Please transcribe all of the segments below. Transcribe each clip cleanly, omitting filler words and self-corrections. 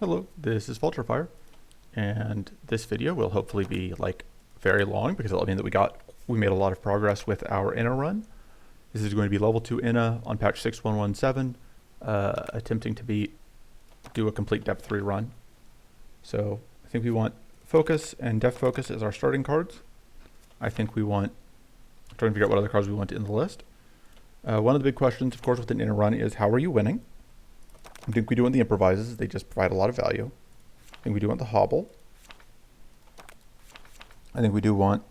Hello, this is Vulturefire, and this video will hopefully be like very long because it'll mean that we made a lot of progress with our INA run. This is going to be level 2 INA on patch 6117, attempting to do a complete depth 3 run. So I think we want focus and depth focus as our starting cards. I think we want, trying to figure out what other cards we want in the list. One of the big questions, of course, with an INA run is how are you winning? I think we do want the improvises, they just provide a lot of value. I think we do want the hobble. I think we do want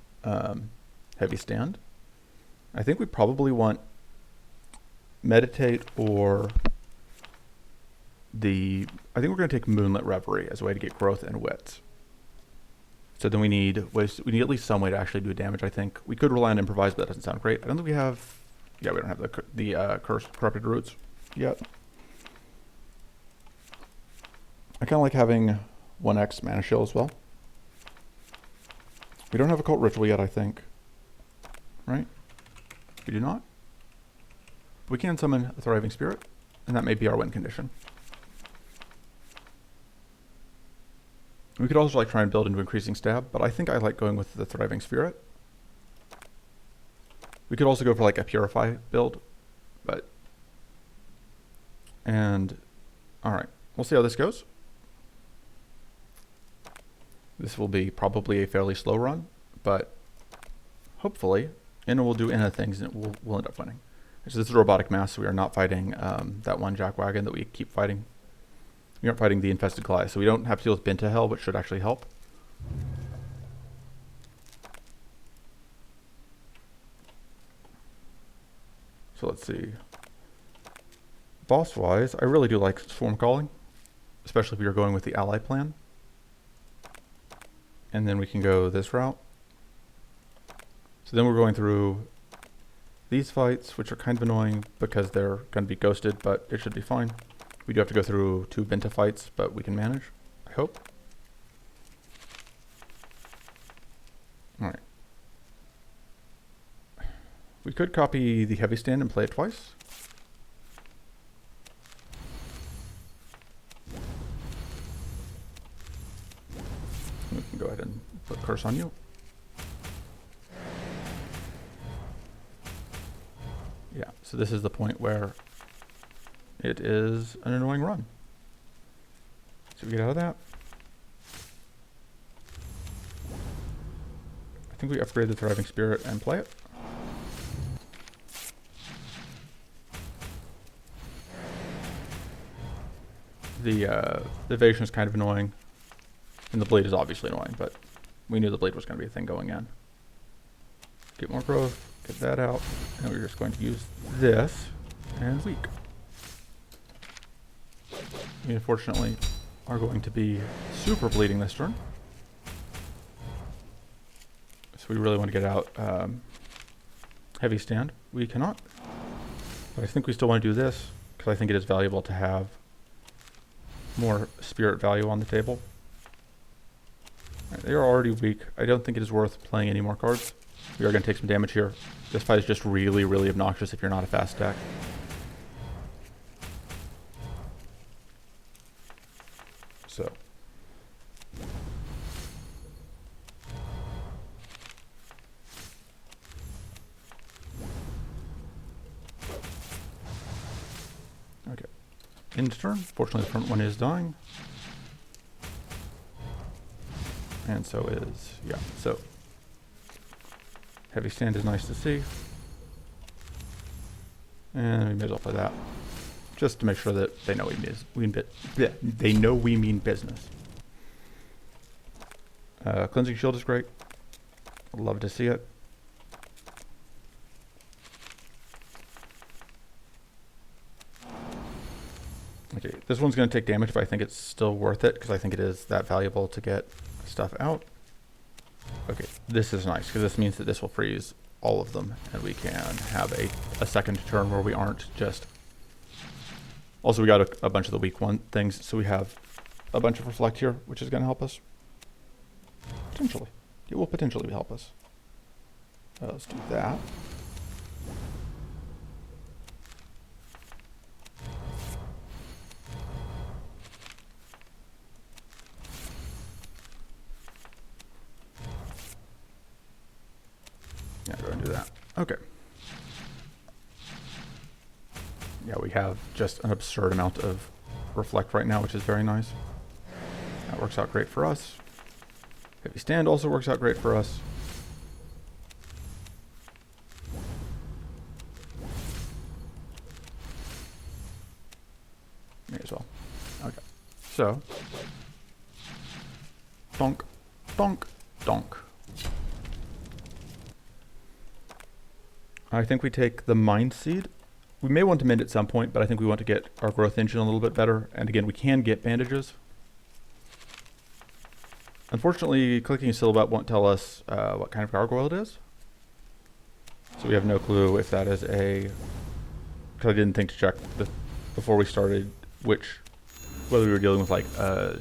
heavy stand. I think we probably want meditate or I think we're going to take Moonlit Reverie as a way to get growth and wits. So then we need at least some way to actually do damage, I think. We could rely on improvise, but that doesn't sound great. I don't think we have, we don't have the corrupted roots yet. I kind of like having 1x mana shield as well. We don't have a cult ritual yet, I think. Right? We do not. We can summon a thriving spirit, and that may be our win condition. We could also try and build into increasing stab, but I think I like going with the thriving spirit. We could also go for like a purify build, alright, we'll see how this goes. This will be probably a fairly slow run, but hopefully INA will do INA things and we'll end up winning. So this is robotic mass, so we are not fighting that one jackwagon that we keep fighting. We aren't fighting the infested Goliath, so we don't have to deal with Binta Hell, which should actually help. So let's see. Boss-wise, I really do like Swarm Calling, especially if you're going with the ally plan. And then we can go this route. So then we're going through these fights, which are kind of annoying because they're going to be ghosted, but it should be fine. We do have to go through 2 Binta fights, but we can manage, I hope. Alright. We could copy the heavy stand and play it twice. We can go ahead and put Curse on you. Yeah, so this is the point where it is an annoying run. So we get out of that. I think we upgrade the Thriving Spirit and play it. The evasion is kind of annoying. And the blade is obviously annoying, but we knew the blade was going to be a thing going in. Get more growth, get that out, and we're just going to use this and weak. We unfortunately are going to be super bleeding this turn. So we really want to get out heavy stand. We cannot. But I think we still want to do this because I think it is valuable to have more spirit value on the table. Right, they are already weak. I don't think it is worth playing any more cards. We are going to take some damage here. This fight is just really, really obnoxious if you're not a fast deck. So. Okay. End turn. Fortunately, the front one is dying. And so is, yeah, so. Heavy stand is nice to see. And we may as well play that. Just to make sure that they know they know we mean business. Cleansing Shield is great. I'd love to see it. Okay, this one's going to take damage, but I think it's still worth it because I think it is that valuable to get stuff out. Okay, this is nice because this means that this will freeze all of them and we can have a second turn where we aren't just... Also, we got a bunch of the weak things, so we have a bunch of reflect here, which is going to help us. Potentially. It will potentially help us. Let's do that. do that. Okay. Yeah, we have just an absurd amount of reflect right now, which is very nice. That works out great for us. Heavy stand also works out great for us. May as well. Okay. So, donk, donk, donk. I think we take the mind seed. We may want to mend at some point, but I think we want to get our growth engine a little bit better. And again, we can get bandages. Unfortunately, clicking a syllabub won't tell us what kind of gargoyle it is. So we have no clue if that is a... Because I didn't think to check before we started whether we were dealing with like a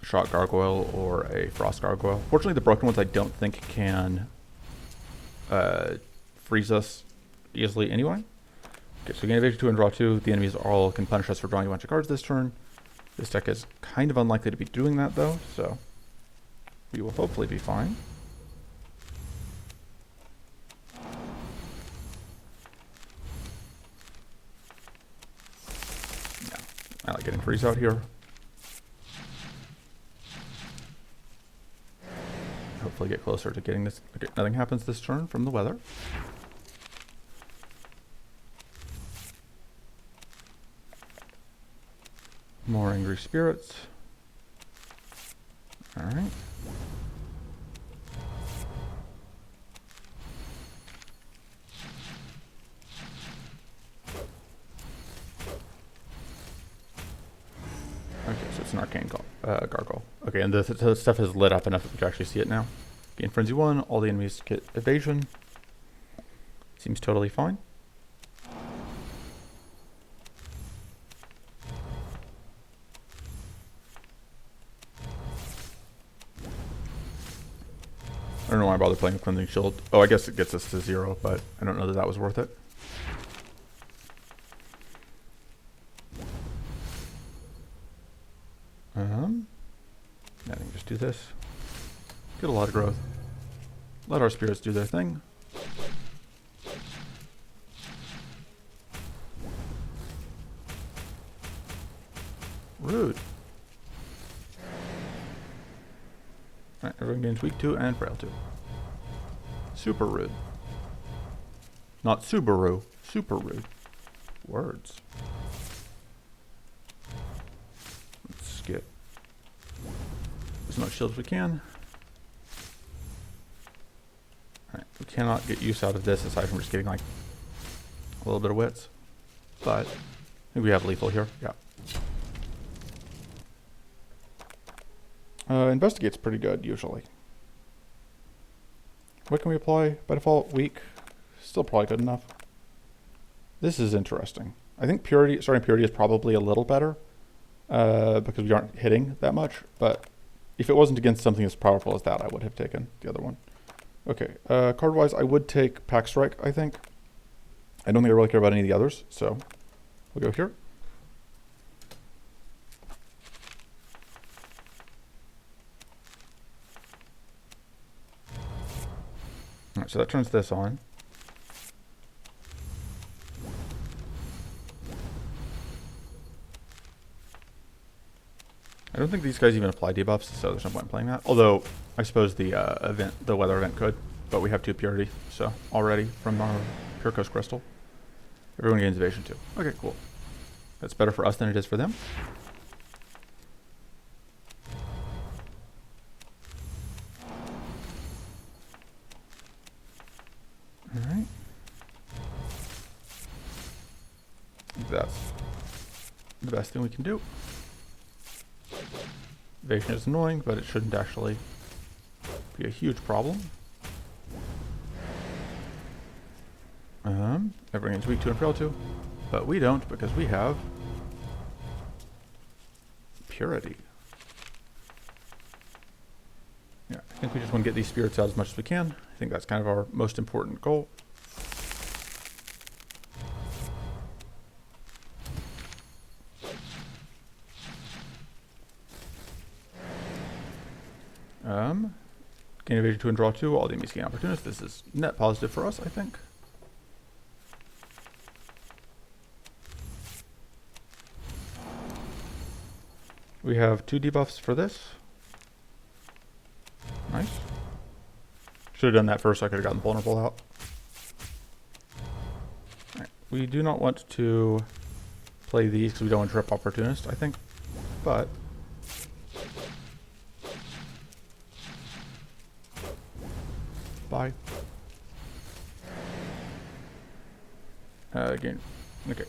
shock gargoyle or a frost gargoyle. Fortunately, the broken ones I don't think can freeze us easily anyway. Okay, so we gain evasion 2 and draw 2. The enemies all can punish us for drawing a bunch of cards this turn. This deck is kind of unlikely to be doing that though, so we will hopefully be fine. Yeah, I like getting freeze out here. Hopefully get closer to getting this. Okay, nothing happens this turn from the weather. More angry spirits. All right. Okay, so it's an arcane gargoyle. Okay, and the stuff is lit up enough that we can actually see it now. Gain Frenzy 1, all the enemies get evasion. Seems totally fine. I don't know why I bother playing Cleansing Shield. Oh, I guess it gets us to 0, but I don't know that that was worth it. I think just do this. Get a lot of growth. Let our spirits do their thing. Rude. Alright, everyone gains weak 2 and frail 2. Super rude. Not Subaru. Super rude. Words. Let's get as much shield as we can. Alright, we cannot get use out of this aside from just getting like a little bit of wits. But I think we have lethal here. Yeah. Investigate's pretty good, usually. What can we apply? By default, weak. Still probably good enough. This is interesting. I think Purity, starting Purity is probably a little better, because we aren't hitting that much, but if it wasn't against something as powerful as that, I would have taken the other one. Okay, card-wise, I would take Pack Strike, I think. I don't think I really care about any of the others, so we'll go here. Alright, so that turns this on. I don't think these guys even apply debuffs, so there's no point in playing that. Although, I suppose the weather event could, but we have 2 Purity, so already from our Pure Coast Crystal. Everyone gains evasion 2. Okay, cool. That's better for us than it is for them. Alright. That's the best thing we can do. Evasion is annoying, but it shouldn't actually be a huge problem. Everyone gets weak 2 and frail 2, but we don't because we have Purity. Yeah, I think we just want to get these spirits out as much as we can. I think that's kind of our most important goal. Gain evasion 2 and draw 2. All the enemies gain opportunists. This is net positive for us, I think. We have 2 debuffs for this. Nice. Should have done that first so I could have gotten vulnerable out. Alright. We do not want to play these because we don't want to trip opportunist, I think. But bye. Again, okay.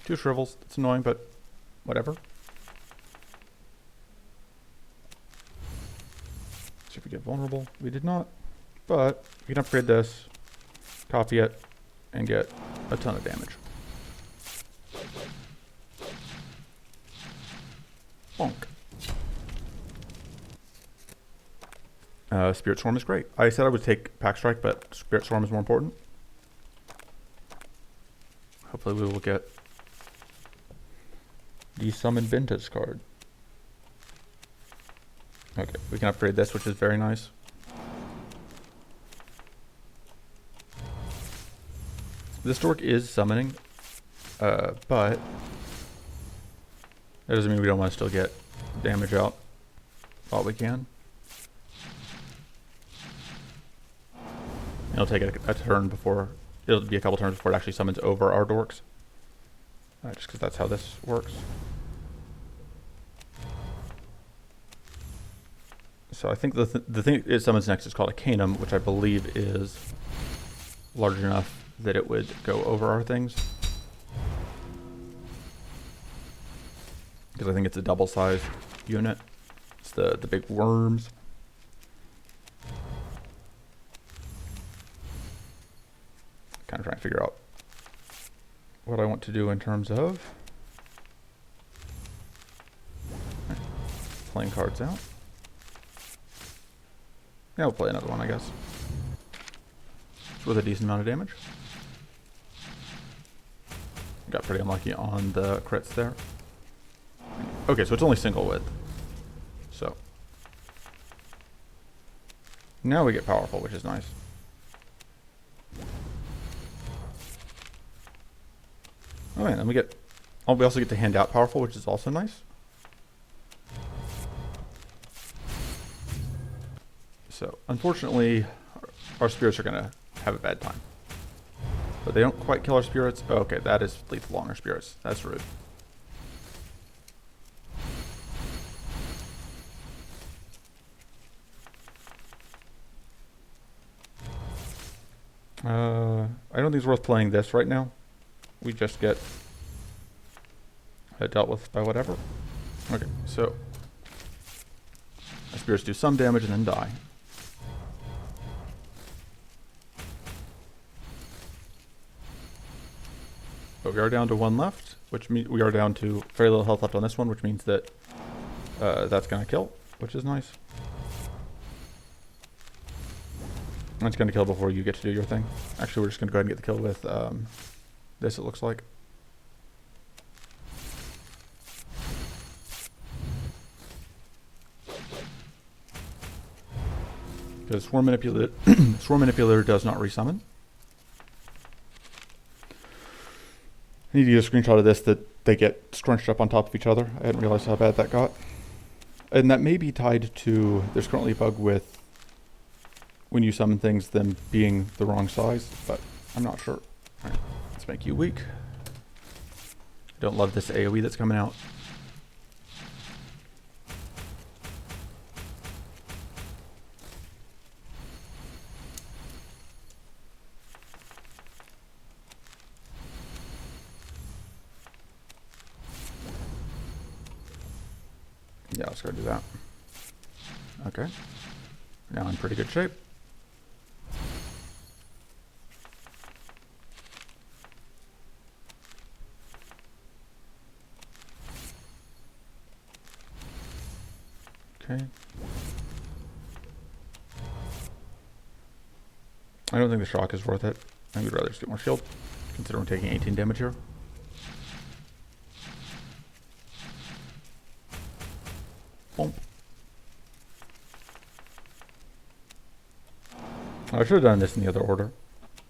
2 shrivels. It's annoying, but whatever. See if we get vulnerable. We did not, but we can upgrade this, copy it, and get a ton of damage. Bonk. Spirit Swarm is great. I said I would take Pack Strike, but Spirit Swarm is more important. Hopefully we will get the Summon Ventus card. Okay, we can upgrade this, which is very nice. This dork is summoning, but that doesn't mean we don't want to still get damage out while we can. It'll take a turn before, it'll be a couple turns before it actually summons over our dorks. Just because that's how this works. So I think the thing it summons next is called a Canum, which I believe is large enough that it would go over our things. Because I think it's a double size unit. It's the big worms. Kind of trying to figure out what I want to do in terms of playing cards out. Yeah, we'll play another one, I guess. It's with a decent amount of damage. Got pretty unlucky on the crits there. Okay, so it's only single width. So now we get powerful, which is nice. Oh man, and we also get to hand out powerful, which is also nice. So unfortunately, our spirits are gonna have a bad time. But they don't quite kill our spirits. Oh, okay, that is lethal on our spirits. That's rude. I don't think it's worth playing this right now. We just get dealt with by whatever. Okay, so our spirits do some damage and then die. But we are down to 1 left, which means we are down to very little health left on this one, which means that that's going to kill, which is nice. It's going to kill before you get to do your thing. Actually, we're just going to go ahead and get the kill with this, it looks like. Because Swarm Manipulator does not resummon. I need to get a screenshot of this that they get scrunched up on top of each other. I hadn't realized how bad that got. And that may be tied to, there's currently a bug with when you summon things, them being the wrong size, but I'm not sure. All right, let's make you weak. I don't love this AoE that's coming out. Yeah, let's go do that. Okay. Now in pretty good shape. Okay. I don't think the shock is worth it. I would rather just get more shield, considering we're taking 18 damage here. Boom. I should have done this in the other order.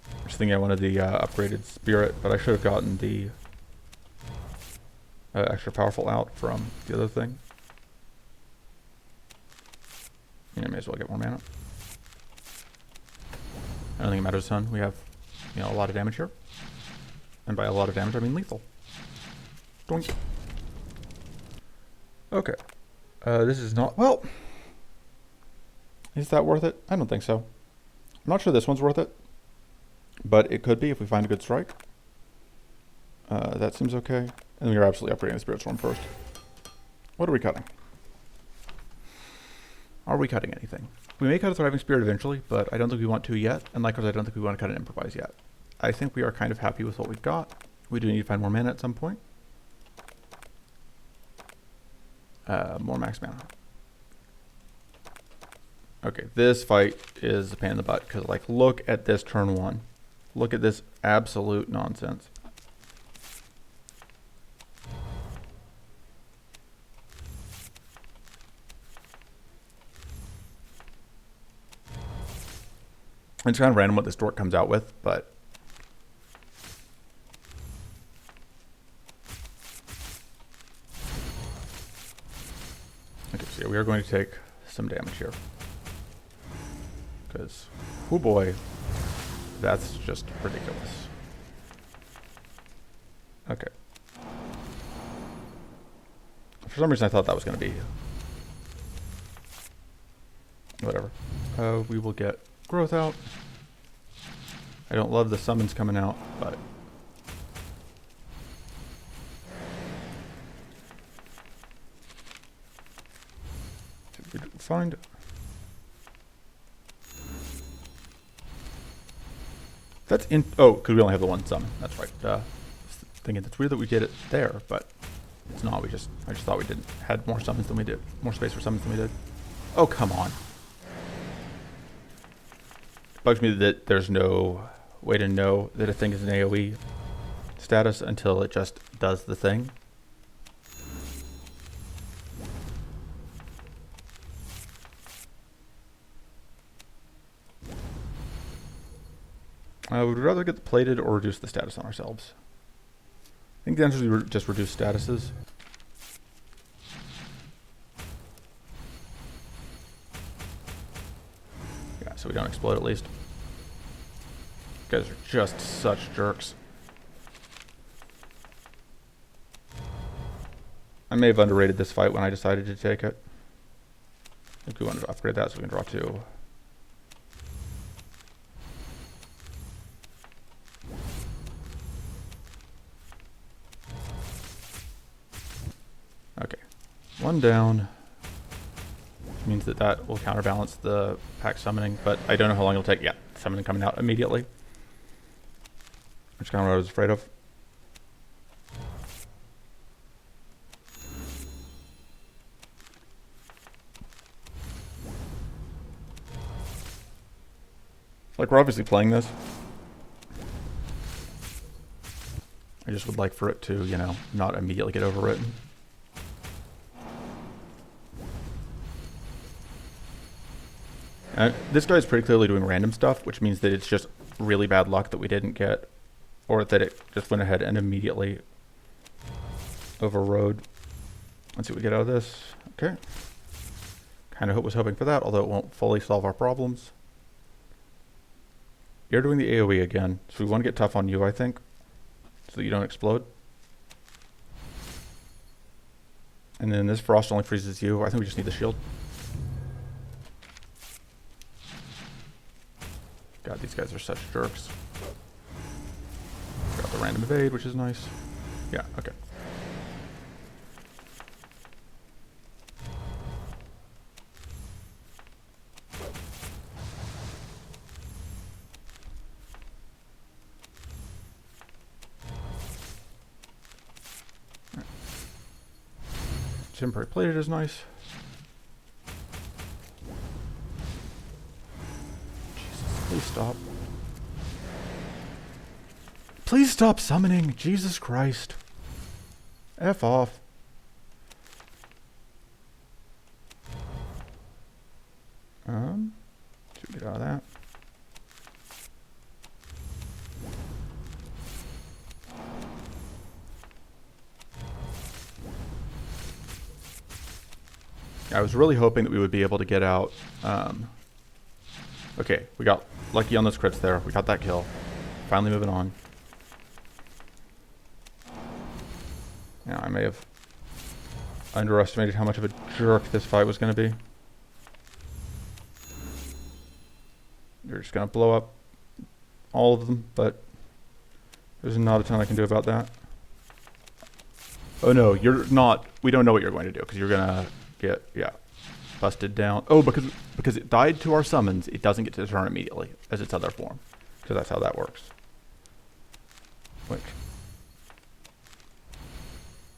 I was thinking I wanted the upgraded spirit, but I should have gotten the extra powerful out from the other thing. Yeah, may as well get more mana. I don't think it matters a ton. We have, you know, a lot of damage here. And by a lot of damage, I mean lethal. Doink. Okay. This is not... Well... Is that worth it? I don't think so. I'm not sure this one's worth it. But it could be if we find a good strike. That seems okay. And we are absolutely upgrading the Spirit Storm first. What are we cutting? Are we cutting anything? We may cut a Thriving Spirit eventually, but I don't think we want to yet. And likewise, I don't think we want to cut an Improvise yet. I think we are kind of happy with what we've got. We do need to find more mana at some point. More max mana. Okay, this fight is a pain in the butt, because, like, look at this turn one. Look at this absolute nonsense. It's kind of random what this dork comes out with, but... Okay, so yeah, we are going to take some damage here. Because, oh boy, that's just ridiculous. Okay. For some reason I thought that was going to be... Whatever. We will get growth out. I don't love the summons coming out, but... Did we find... That's in... Oh, because we only have the one summon. That's right. Thinking it's weird that we did it there, but it's not. I just thought we had more summons than we did. More space for summons than we did. Oh, come on. It bugs me that there's no way to know that a thing is an AoE status until it just does the thing. Would we rather get the plated or reduce the status on ourselves? I think the answer is just reduce statuses. Yeah, so we don't explode at least. You guys are just such jerks. I may have underrated this fight when I decided to take it. I think we wanted to upgrade that so we can draw 2. Okay, 1 down means that will counterbalance the pack summoning, but I don't know how long it'll take. Yeah, summoning coming out immediately, which is kind of what I was afraid of. Like, we're obviously playing this. I just would like for it to, you know, not immediately get overwritten. This guy's pretty clearly doing random stuff, which means that it's just really bad luck that we didn't get, or that it just went ahead and immediately overrode. Let's see what we get out of this. Okay. Kind of was hoping for that, although it won't fully solve our problems. You're doing the AoE again, so we want to get tough on you, I think, so that you don't explode. And then this frost only freezes you. I think we just need the shield. God, these guys are such jerks. Got the random evade, which is nice. Yeah, okay. Temporary plated is nice. Please stop. Please stop summoning. Jesus Christ. F off. Should we get out of that? I was really hoping that we would be able to get out. Okay, we got lucky on those crits there. We got that kill. Finally moving on. Now, I may have underestimated how much of a jerk this fight was going to be. You're just going to blow up all of them, but there's not a ton I can do about that. Oh no, you're not. We don't know what you're going to do because you're going to get, yeah, busted down. Oh, because it died to our summons, it doesn't get to turn immediately as its other form. Because that's how that works. Which,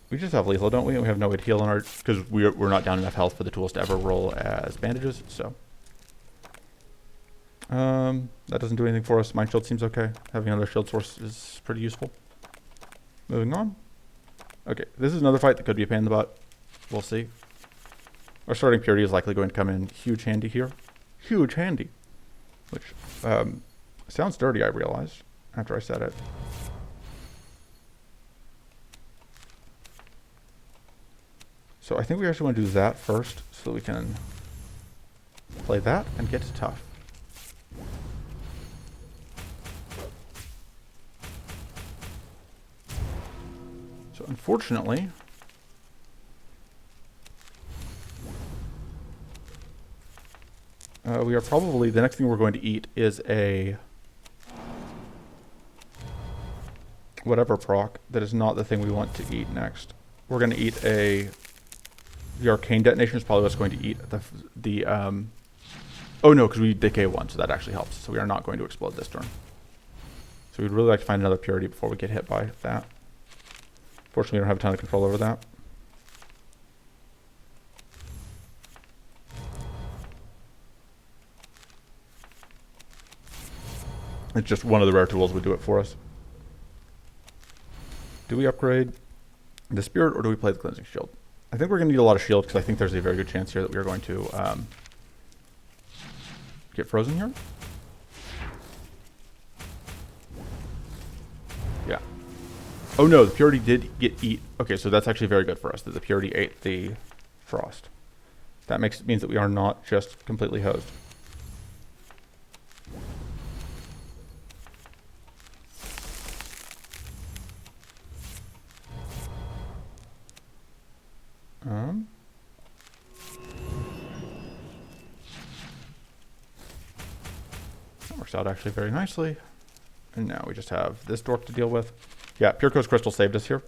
we just have lethal, don't we? And we have no way to heal on our, because we're not down enough health for the tools to ever roll as bandages. So that doesn't do anything for us. Mind shield seems okay. Having another shield source is pretty useful. Moving on. Okay, this is another fight that could be a pain in the butt. We'll see. Our starting purity is likely going to come in huge handy here. Huge handy. Which sounds dirty, I realized, after I said it. So I think we actually want to do that first so that we can play that and get to tough. So unfortunately, we are probably, the next thing we're going to eat is a whatever proc that is not the thing we want to eat next. We're going to eat the arcane detonation is probably what's going to eat oh no, because we decay one, so that actually helps. So we are not going to explode this turn. So we'd really like to find another purity before we get hit by that. Fortunately, we don't have a ton of control over that. It's just one of the rare tools would do it for us. Do we upgrade the spirit or do we play the cleansing shield? I think we're going to need a lot of shield because I think there's a very good chance here that we are going to get frozen here. Yeah. Oh no, the purity did eat. Okay, so that's actually very good for us that the purity ate the frost. That means that we are not just completely hosed. That works out actually very nicely. And now we just have this dork to deal with. Yeah, Pure Coast Crystal saved us here.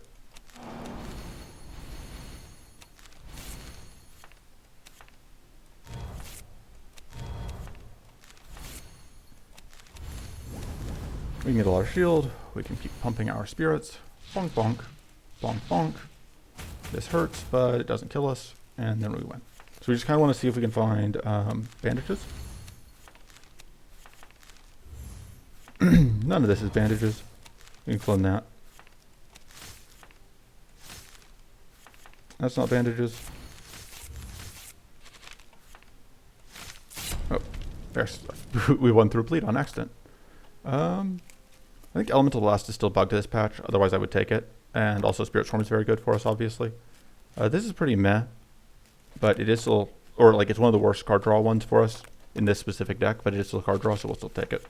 We can get a lot of shield. We can keep pumping our spirits. Bonk, bonk. Bonk, bonk. This hurts, but it doesn't kill us. And then we win. So we just kind of want to see if we can find bandages. None of this is bandages. We can clone that. That's not bandages. Oh, there's we won through bleed on accident. I think Elemental Blast is still bugged to this patch. Otherwise, I would take it. And also, Spirit Storm is very good for us, obviously. This is pretty meh, but it is still, or like it's one of the worst card draw ones for us in this specific deck, but it is still a card draw, so we'll still take it.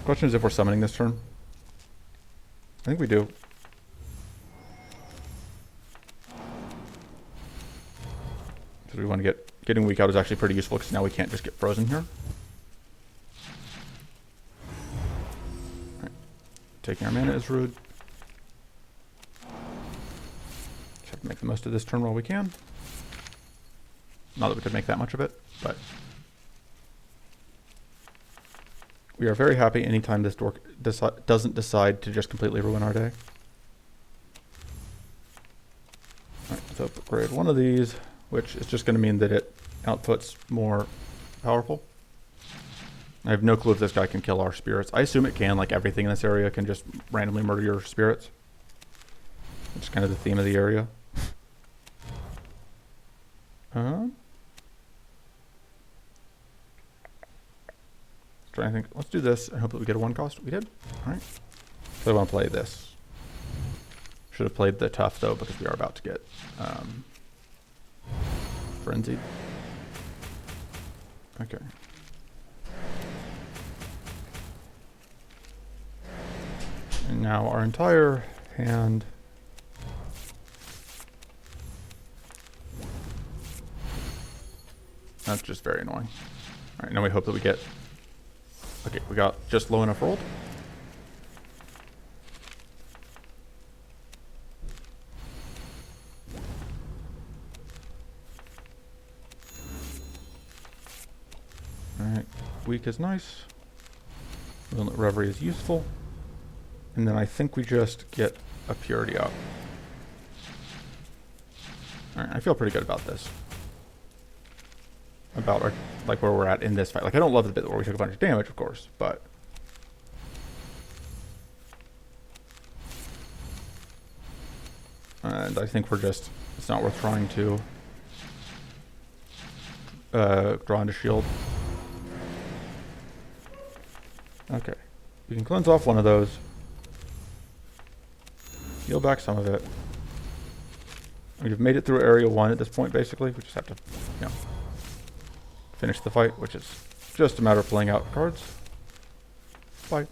Question is if we're summoning this turn. I think we do. So we want to getting weak out is actually pretty useful because now we can't just get frozen here. Right. Taking our mana is rude. Just have to make the most of this turn while we can. Not that we could make that much of it, but we are very happy anytime this dork doesn't decide to just completely ruin our day. Alright, so upgrade one of these, which is just going to mean that it outputs more powerful. I have no clue if this guy can kill our spirits. I assume it can, like everything in this area can just randomly murder your spirits. It's kind of the theme of the area. Trying to think. Let's do this and hope that we get a one cost. We did. All right. So I want to play this. Should have played the tough though, because we are about to get frenzied. Okay. And now our entire hand that's just very annoying. Alright, now we hope that we get... Okay, we got just low enough rolled. Alright, weak is nice. Reverie is useful. And then I think we just get a purity up. Alright, I feel pretty good about this. About our, like where we're at in this fight. Like I don't love the bit where we took a bunch of damage, of course, but and I think we're just, it's not worth trying to draw into shield. Okay, we can cleanse off one of those. Heal back some of it. We've made it through area 1 at this point, basically. We just have to, you know, finish the fight, which is just a matter of playing out cards. Bye.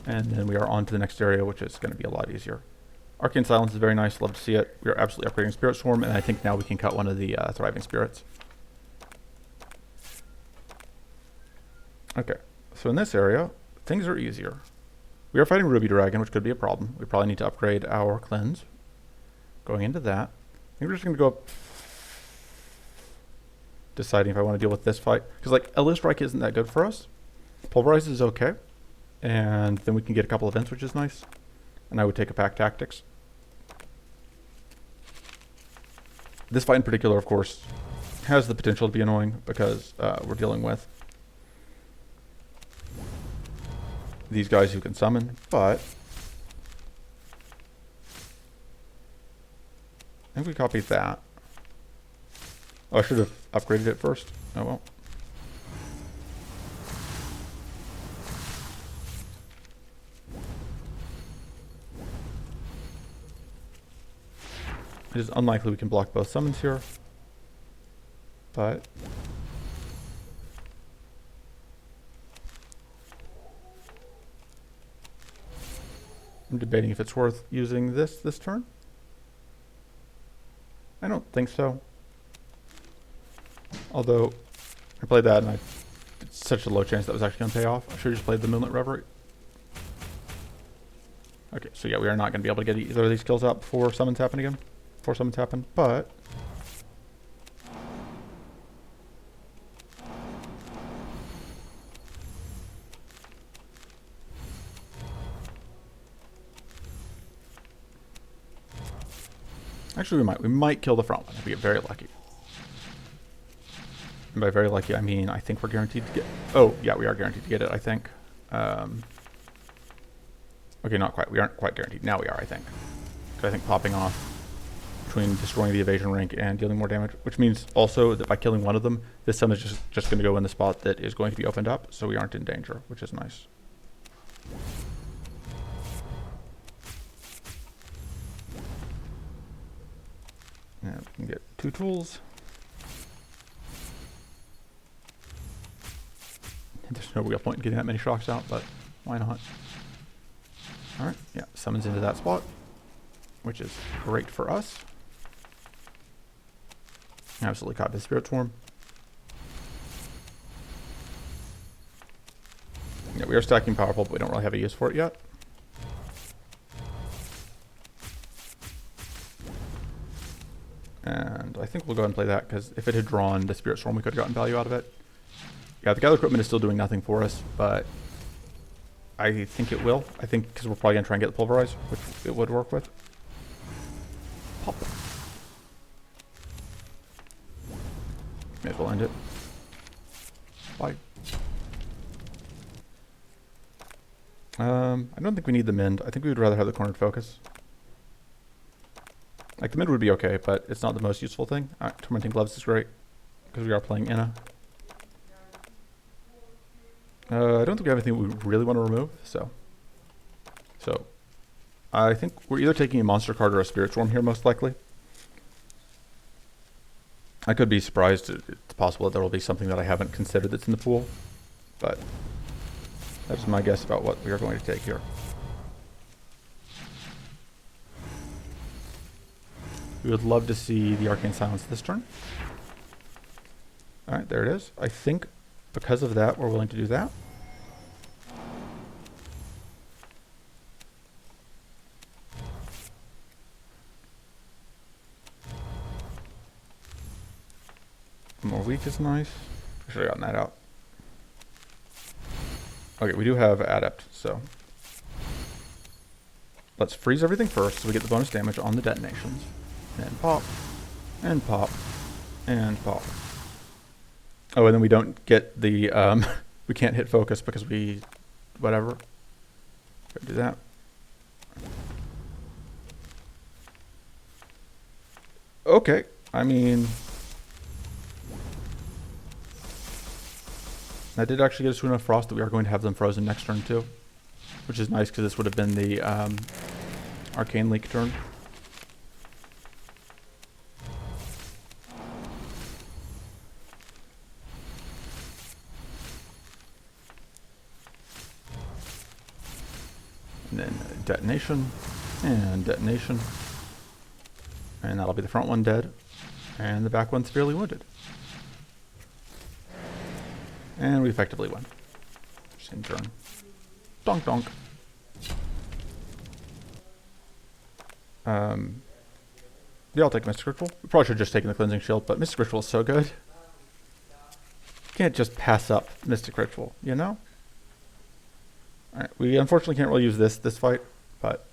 And then we are on to the next area, which is going to be a lot easier. Arcane Silence is very nice. Love to see it. We are absolutely upgrading Spirit Swarm, and I think now we can cut one of the Thriving Spirits. Okay, so in this area, things are easier. We are fighting Ruby Dragon, which could be a problem. We probably need to upgrade our Cleanse. Going into that, I think we're just going to go up, deciding if I want to deal with this fight. Because, like, Elder Strike isn't that good for us. Pulverize is okay. And then we can get a couple events, which is nice. And I would take a Pack Tactics. This fight in particular, of course, has the potential to be annoying because we're dealing with these guys who can summon, but I think we copied that. Oh, I should have upgraded it first. Oh well. It is unlikely we can block both summons here, but I'm debating if it's worth using this turn. I don't think so. Although I played that and it's such a low chance that was actually going to pay off. I should have just played the Moonlit Reverie. Okay, so yeah, we are not going to be able to get either of these kills out before summons happen again. Before summons happen, but actually we might kill the front one if we get very lucky. And by very lucky, I mean I think we're guaranteed to get... Oh, yeah, we are guaranteed to get it, I think. Okay, not quite. We aren't quite guaranteed. Now we are, I think. Because I think popping off between destroying the evasion rank and dealing more damage, which means also that by killing one of them, this summon is just going to go in the spot that is going to be opened up, so we aren't in danger, which is nice. And we can get 2 tools. There's no real point in getting that many shocks out, but why not? Alright, yeah, summons into that spot, which is great for us. Absolutely caught the Spirit Swarm. Yeah, we are stacking Powerful, but we don't really have a use for it yet. And I think we'll go ahead and play that, because if it had drawn the Spirit Swarm, we could have gotten value out of it. Yeah, the Gather Equipment is still doing nothing for us, but I think it will. I think because we're probably going to try and get the Pulverize, which it would work with. Pop. May as well end it. Bye. I don't think we need the Mend. I think we would rather have the Cornered Focus. Like, the Mend would be okay, but it's not the most useful thing. Tormenting Gloves is great, because we are playing Inna. I don't think we have anything we really want to remove, so I think we're either taking a monster card or a spirit storm here, most likely. I could be surprised. It's possible that there will be something that I haven't considered that's in the pool, but that's my guess about what we are going to take here. We would love to see the Arcane Silence this turn. Alright, there it is. I think because of that, we're willing to do that. More weak is nice. I should have gotten that out. Okay, we do have Adept, so let's freeze everything first so we get the bonus damage on the detonations. And pop, and pop, and pop. Oh, and then we don't get the, we can't hit focus because we, whatever. Go do that. Okay, I mean, that did actually get us to enough frost that we are going to have them frozen next turn too, which is nice because this would have been the Arcane Leak turn. And then detonation, and detonation. And that'll be the front one dead, and the back one severely wounded. And we effectively win. Same turn. Donk donk. Yeah, I'll take Mystic Ritual. We probably should have just taken the Cleansing Shield, but Mystic Ritual is so good. You can't just pass up Mystic Ritual, you know? Alright, we unfortunately can't really use this fight, but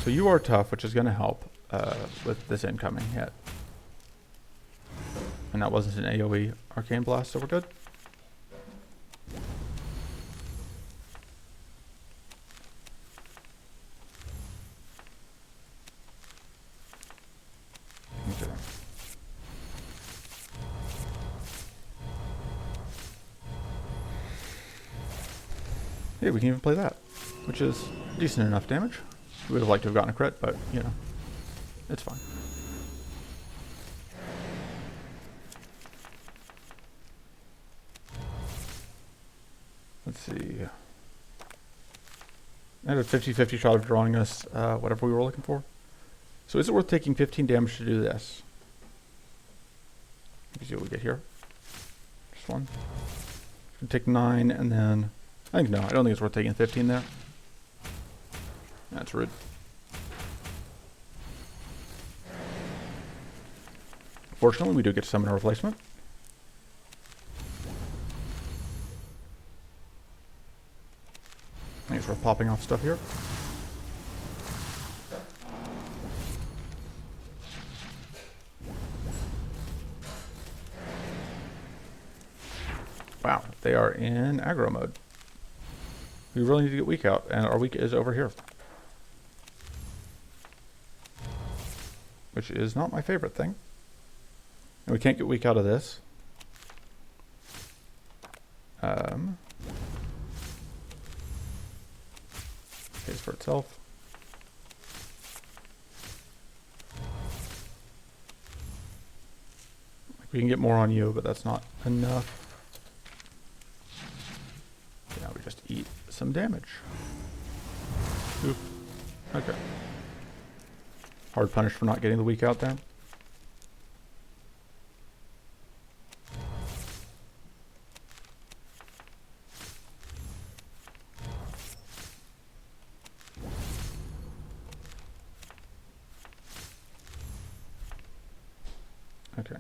so you are tough, which is going to help with this incoming hit. And that wasn't an AoE Arcane Blast, so we're good. Okay. Yeah, we can even play that, which is decent enough damage. We would have liked to have gotten a crit, but, you know, it's fine. Let's see. I had a 50-50 shot of drawing us whatever we were looking for. So is it worth taking 15 damage to do this? Let me see what we get here. Just one. Should take 9, and then I think no, I don't think it's worth taking 15 there. That's rude. Fortunately, we do get to summon a replacement. I think it's worth popping off stuff here. Wow, they are in aggro mode. We really need to get weak out, and our weak is over here. Which is not my favorite thing. And we can't get weak out of this. Pays for itself. We can get more on you, but that's not enough. Now we just eat some damage. Oop. Okay. Hard punish for not getting the weak out there. Okay.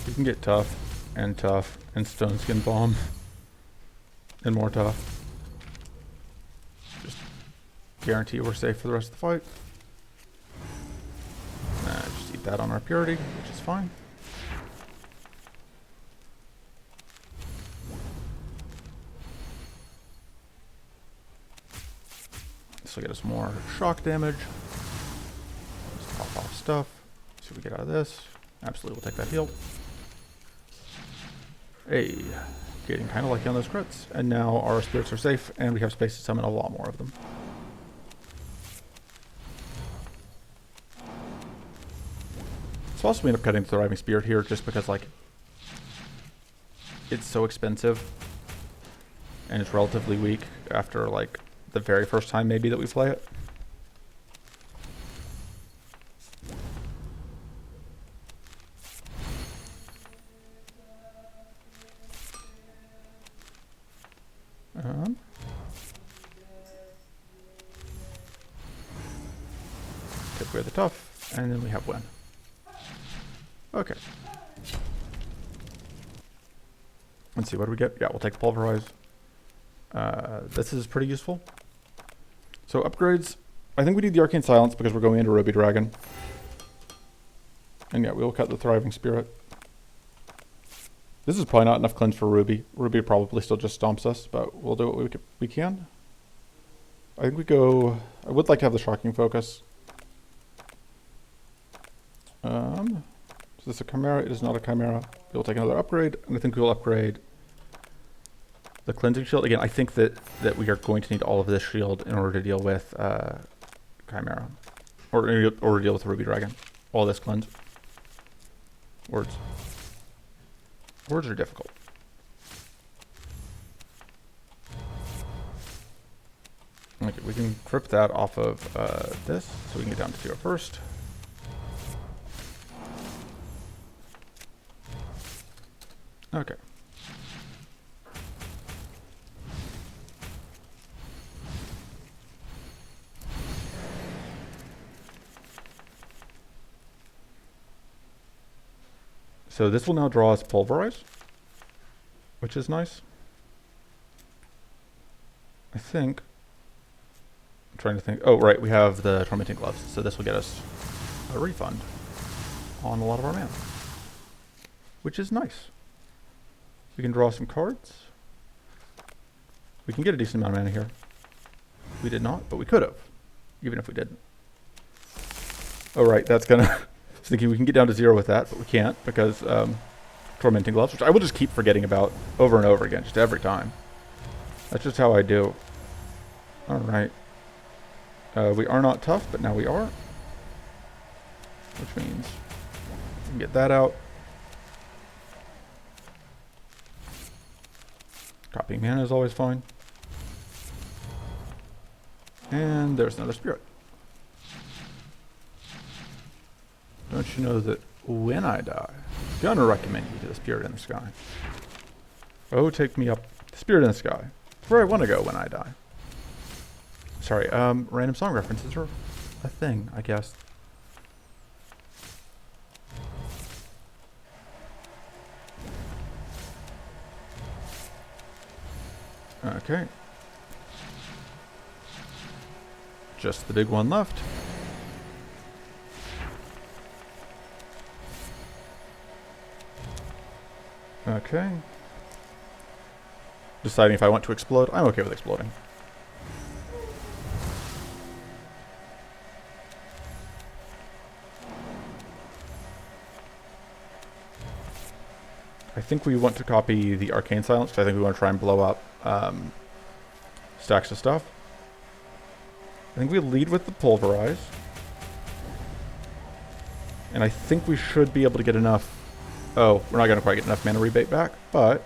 You can get tough and Stone Skin Bomb and more tough. Just guarantee we're safe for the rest of the fight. Just eat that on our purity, which is fine. This will get us more shock damage. Just pop off stuff. See what we get out of this. Absolutely, we'll take that heal. Hey, getting kind of lucky on those crits. And now our spirits are safe, and we have space to summon a lot more of them. So also we end up cutting the Thriving Spirit here just because, like, it's so expensive. And it's relatively weak after, like, the very first time maybe that we play it. Take away the tough, and then we have win. Okay. Let's see, what do we get? Yeah, we'll take the Pulverize. This is pretty useful. So upgrades, I think we need the Arcane Silence because we're going into Ruby Dragon. And yeah, we will cut the Thriving Spirit. This is probably not enough cleanse for Ruby. Ruby probably still just stomps us, but we'll do what we can. I think we go... I would like to have the Shocking Focus. Is this a Chimera? It is not a Chimera. We'll take another upgrade, and I think we'll upgrade the Cleansing Shield. Again, I think that we are going to need all of this shield in order to deal with Chimera. Or to deal with Ruby Dragon. All this cleanse. Words. Words are difficult. Okay, we can crip that off of this, so we can get down to 0 first. Okay. So this will now draw us Pulverize, which is nice. I think. I'm trying to think. Oh, right, we have the Tormenting Gloves, so this will get us a refund on a lot of our mana, which is nice. We can draw some cards. We can get a decent amount of mana here. We did not, but we could have, even if we didn't. Oh, right, that's gonna... I was thinking we can get down to 0 with that, but we can't because Tormenting Gloves, which I will just keep forgetting about over and over again, just every time. That's just how I do. All right. We are not tough, but now we are. Which means we can get that out. Copying mana is always fine. And there's another spirit. Don't you know that when I die, I'm gonna recommend you to the Spirit in the Sky. Oh, take me up. Spirit in the Sky. It's where I want to go when I die. Sorry, random song references are a thing, I guess. Okay. Just the big one left. Okay. Deciding if I want to explode. I'm okay with exploding. I think we want to copy the Arcane Silence because I think we want to try and blow up stacks of stuff. I think we lead with the Pulverize. And I think we should be able to get enough... Oh, we're not going to quite get enough mana rebate back, but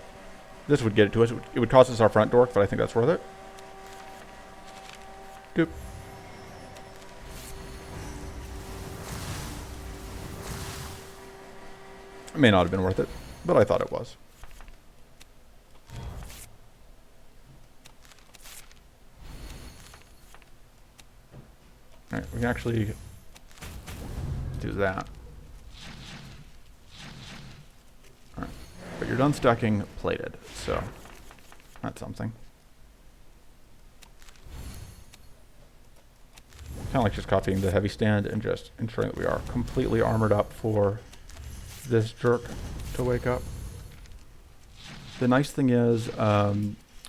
this would get it to us. It would cost us our front dork, but I think that's worth it. Doop. It may not have been worth it, but I thought it was. Alright, we can actually do that. Alright, but you're done stacking plated, so that's something. Kind of like just copying the heavy stand and just ensuring that we are completely armored up for this jerk to wake up. The nice thing is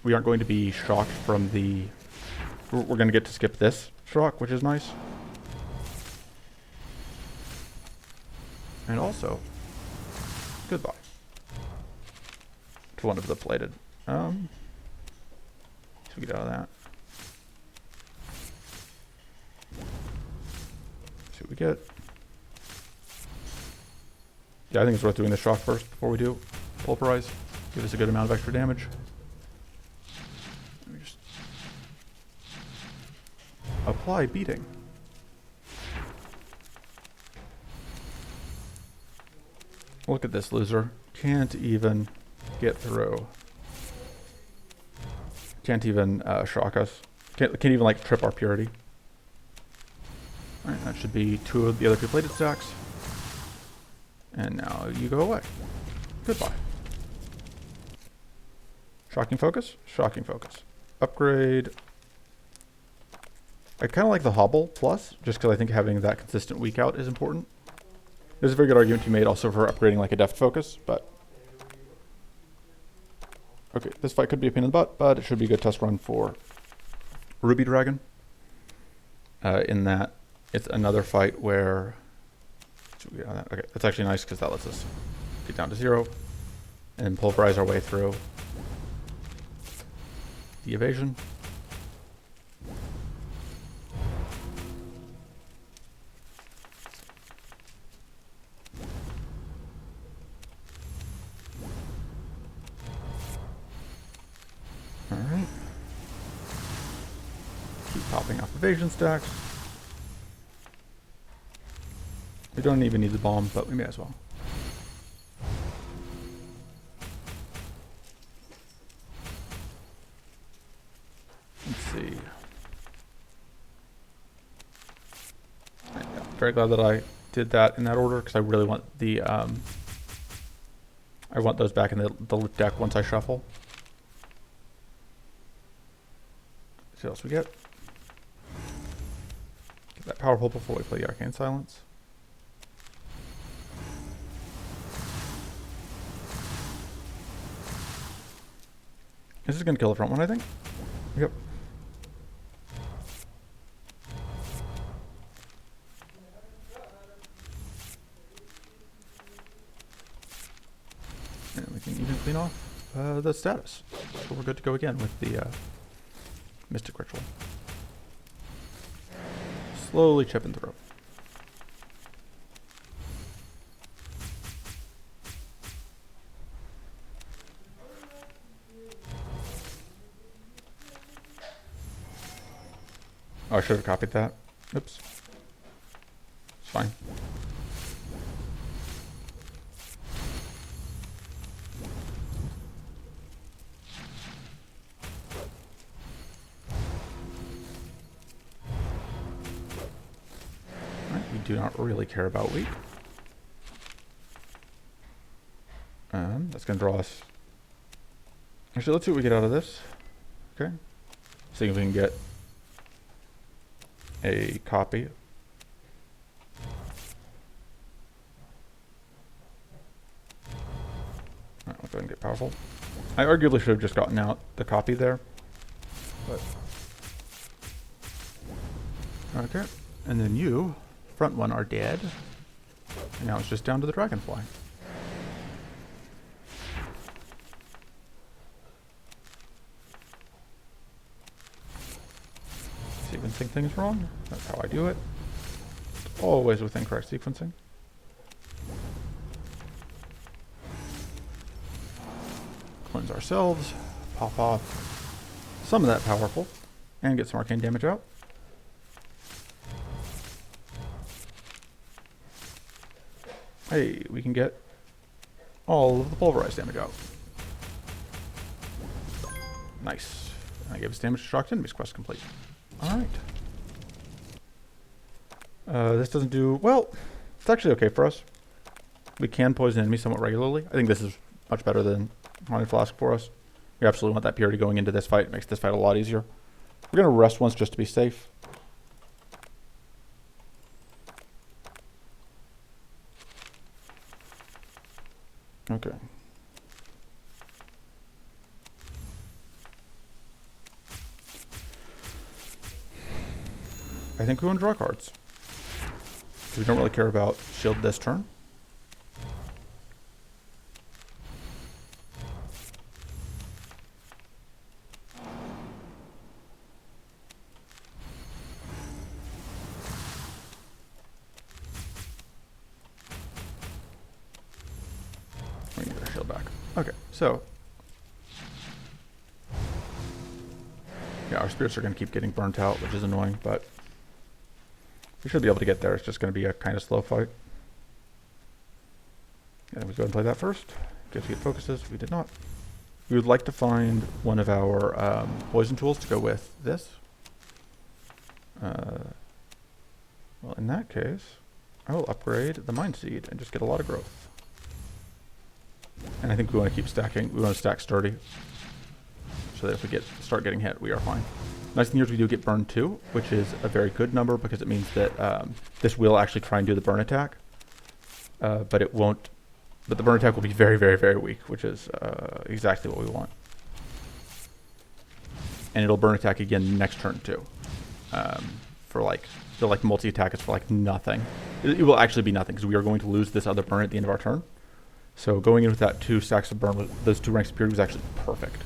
we aren't going to be shocked from the... We're going to get to skip this shock, which is nice. And also, goodbye. to one of the plated. So we get out of that. See what we get. Yeah, I think it's worth doing the shock first before we do pulverize. Give us a good amount of extra damage. Let me just apply beating. Look at this loser. Can't even get through. Can't even shock us. Can't even like trip our purity. Alright, that should be 2 of the other 2 plated stacks. And now you go away. Goodbye. Shocking focus? Shocking focus. Upgrade. I kind of like the hobble plus, just because I think having that consistent weak out is important. There's a very good argument to be made also for upgrading like a deft focus, but... Okay, this fight could be a pain in the butt, but it should be a good test run for Ruby Dragon. In that it's another fight where... Okay, that's actually nice because that lets us get down to 0 and pulverize our way through the evasion. Alright. Keep popping off evasion stacks. We don't even need the bomb, but we may as well. Let's see. I'm very glad that I did that in that order because I really want the I want those back in the deck once I shuffle. Let's see what else we get. Get that power pull before we play the Arcane Silence. This is going to kill the front one, I think. Yep. And we can even clean off the status. So we're good to go again with the Mystic Ritual. Slowly chipping through. Oh, I should have copied that. Oops. It's fine. Alright, we do not really care about weak. That's going to draw us... Actually, let's see what we get out of this. Okay. See if we can get a copy. Alright, let's go ahead and get powerful. I arguably should have just gotten out the copy there. But okay. And then you, front one, are dead. And now it's just down to the dragonfly. Sequencing things wrong. That's how I do it. Always with incorrect sequencing. Cleanse ourselves. Pop off some of that powerful. And get some arcane damage out. Hey, we can get all of the pulverized damage out. Nice. And I gave us damage to shocked enemies. Quest complete. Alright. This doesn't do... Well, it's actually okay for us. We can poison enemies somewhat regularly. I think this is much better than Haunted Flask for us. We absolutely want that purity going into this fight. It makes this fight a lot easier. We're going to rest once just to be safe. Okay. I think we want to draw cards. We don't really care about shield this turn. Okay, so yeah, our spirits are going to keep getting burnt out, which is annoying, but we should be able to get there. It's just going to be a kind of slow fight. And we go and play that first. Get to get focuses. We did not. We would like to find one of our poison tools to go with this. Well, in that case, I will upgrade the Mind Seed and just get a lot of growth. And I think we want to keep stacking. We want to stack sturdy, so that if we start getting hit, we are fine. Nice thing here is we do get burn 2, which is a very good number because it means that this will actually try and do the burn attack, but it won't. But the burn attack will be very, very, very weak, which is exactly what we want. And it'll burn attack again next turn too. For like, the like multi-attack is for like nothing. It will actually be nothing because we are going to lose this other burn at the end of our turn. So going in with that 2 stacks of burn with those 2 ranks of purity was actually perfect.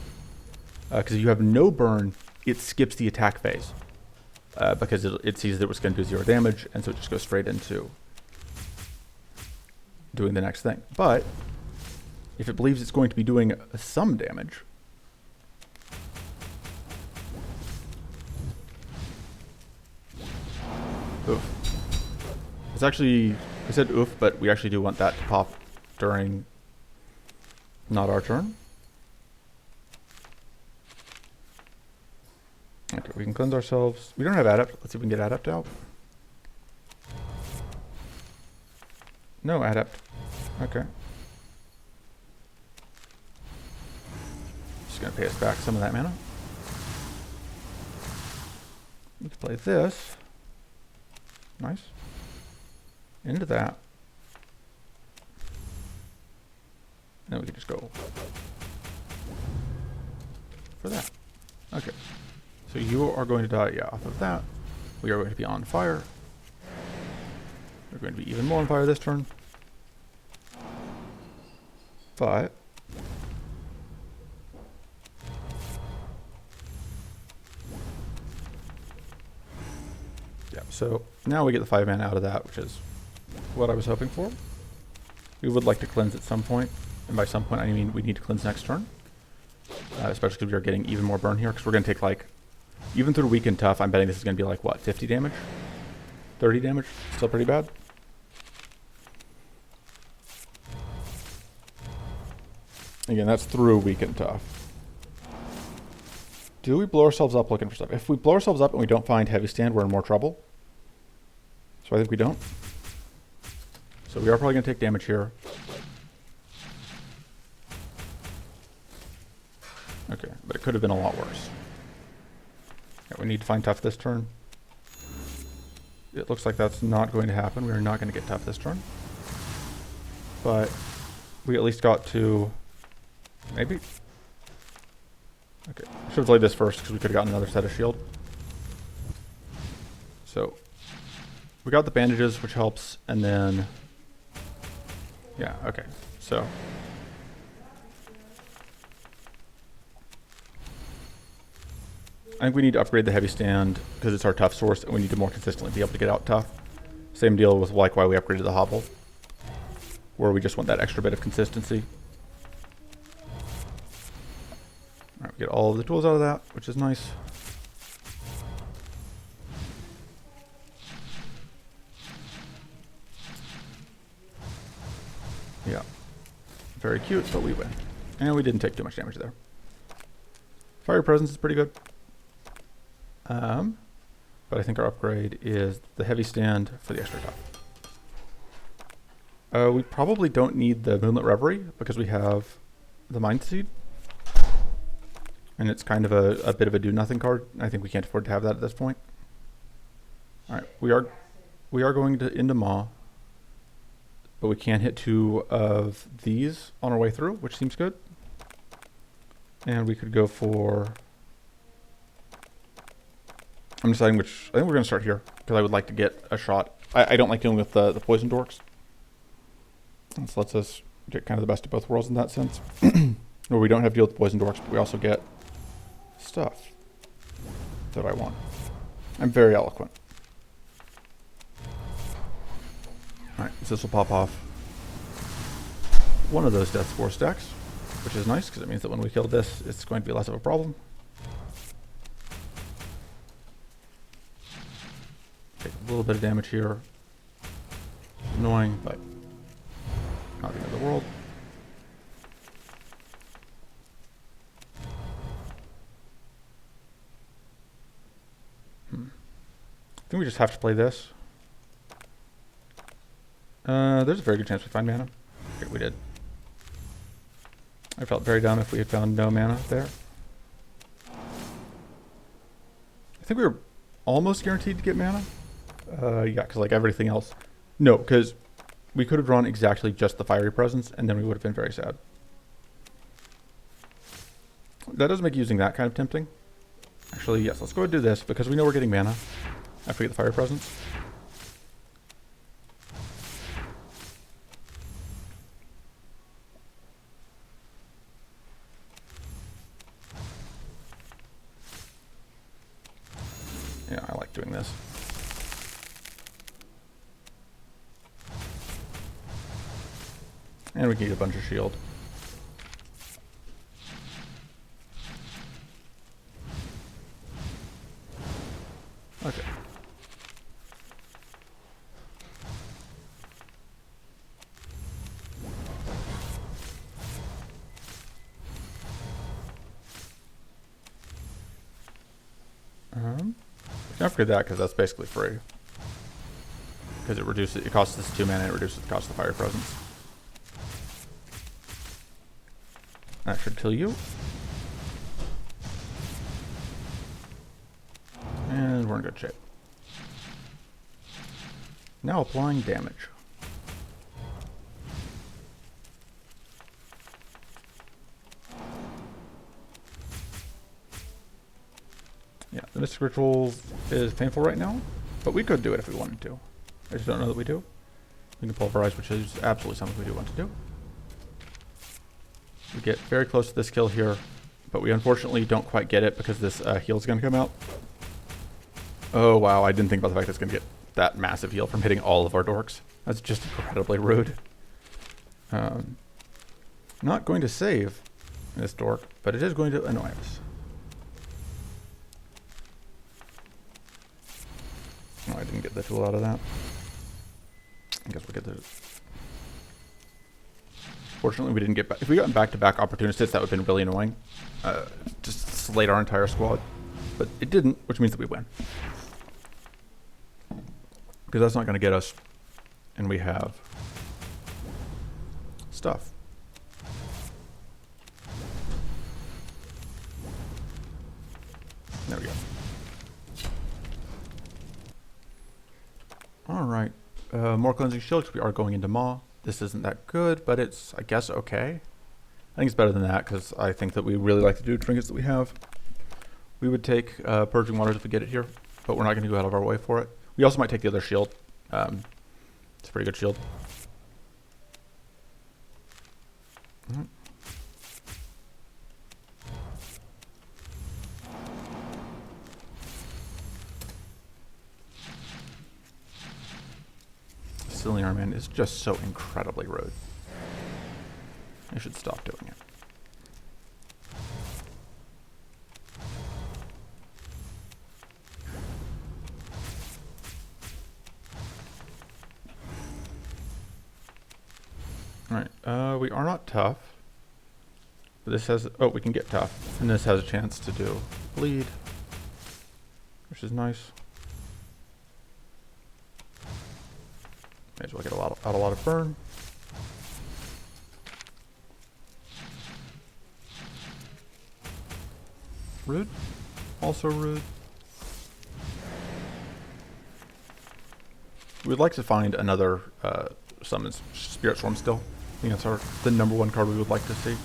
Because if you have no burn, it skips the attack phase. Because it sees that it's going to do 0 damage, and so it just goes straight into doing the next thing. But if it believes it's going to be doing some damage, oof. It's actually, I said oof, but we actually do want that to pop during not our turn. Okay, we can cleanse ourselves. We don't have Adept. Let's see if we can get Adept out. No Adept. Okay. Just gonna pay us back some of that mana. Let's play this. Nice. Into that. And we can just go for that. Okay. So you are going to die, yeah, off of that. We are going to be on fire. We're going to be even more on fire this turn. But yeah, so now we get the 5 mana out of that, which is what I was hoping for. We would like to cleanse at some point, and by some point I mean we need to cleanse next turn. Especially because we are getting even more burn here, because we're going to take like, even through weak and tough, I'm betting this is going to be like, what, 50 damage? 30 damage? Still pretty bad. Again, that's through weak and tough. Do we blow ourselves up looking for stuff? If we blow ourselves up and we don't find heavy stand, we're in more trouble. So I think we don't. So we are probably going to take damage here. Okay, but it could have been a lot worse. Okay, we need to find tough this turn. It looks like that's not going to happen. We are not going to get tough this turn. But we at least got to... Maybe. Okay, should have played this first because we could have gotten another set of shield. So we got the bandages, which helps, and then yeah, okay. So I think we need to upgrade the heavy stand because it's our tough source, and we need to more consistently be able to get out tough. Same deal with like why we upgraded the hobble, where we just want that extra bit of consistency. All right, we get all of the tools out of that, which is nice. Yeah, very cute, but we win. And we didn't take too much damage there. Fire presence is pretty good. But I think our upgrade is the heavy stand for the extra tough. We probably don't need the Moonlit Reverie because we have the Mind Seed. And it's kind of a bit of a do-nothing card. I think we can't afford to have that at this point. Alright, we are going into Maw. But we can hit 2 of these on our way through, which seems good. And we could go for... I'm deciding which... I think we're going to start here, because I would like to get a shot. I don't like dealing with the poison dorks. This lets us get kind of the best of both worlds in that sense. Where we don't have to deal with poison dorks, but we also get stuff that I want. I'm very eloquent. Alright, so this will pop off one of those Death Spore stacks. which is nice because it means that when we kill this, it's going to be less of a problem. Take a little bit of damage here. Annoying, but not the end of the world. I think we just have to play this. There's a very good chance we find mana. Okay, we did. I felt very dumb if we had found no mana there. I think we were almost guaranteed to get mana. Yeah, because like everything else. No, because we could have drawn exactly just the Fiery Presence, and then we would have been very sad. That does make using that kind of tempting. Actually, yes, let's go ahead and do this, because we know we're getting mana after we get the Fiery Presence. Yeah, I like doing this. And we can get a bunch of shield. Okay. We can upgrade that because that's basically free. Because it reduces, it costs us 2 mana and it reduces the cost of the Fire Presence. That should kill you. And we're in good shape. Now applying damage. Yeah, the Mystic Ritual is painful right now, but we could do it if we wanted to. I just don't know that we do. We can pulverize, which is absolutely something we do want to do. We get very close to this kill here, but we unfortunately don't quite get it because this heal is going to come out. Oh wow, I didn't think about the fact that it's going to get that massive heal from hitting all of our dorks. That's just incredibly rude. Not going to save this dork, but it is going to annoy us. Oh, I didn't get the tool out of that. I guess we'll get the... Fortunately, we didn't get back. If we got back-to-back opportunity hits, that would have been really annoying. Just slate our entire squad. But it didn't, which means that we win. Because that's not going to get us. And we have stuff. There we go. Alright. More Cleansing Shield, because we are going into Maw. This isn't that good, but it's, I guess, okay. I think it's better than that, because I think that we really like to do trinkets that we have. We would take Purging Waters if we get it here, but we're not going to go out of our way for it. We also might take the other shield. It's a pretty good shield. Sealing Armament is just so incredibly rude. I should stop doing it. Alright, we are not tough. But this has, oh, we can get tough. And this has a chance to do bleed, which is nice. May as well get out a lot of burn. Rude. Also rude. We'd like to find another summon Spirit Swarm still. I think that's the #1 card we would like to see.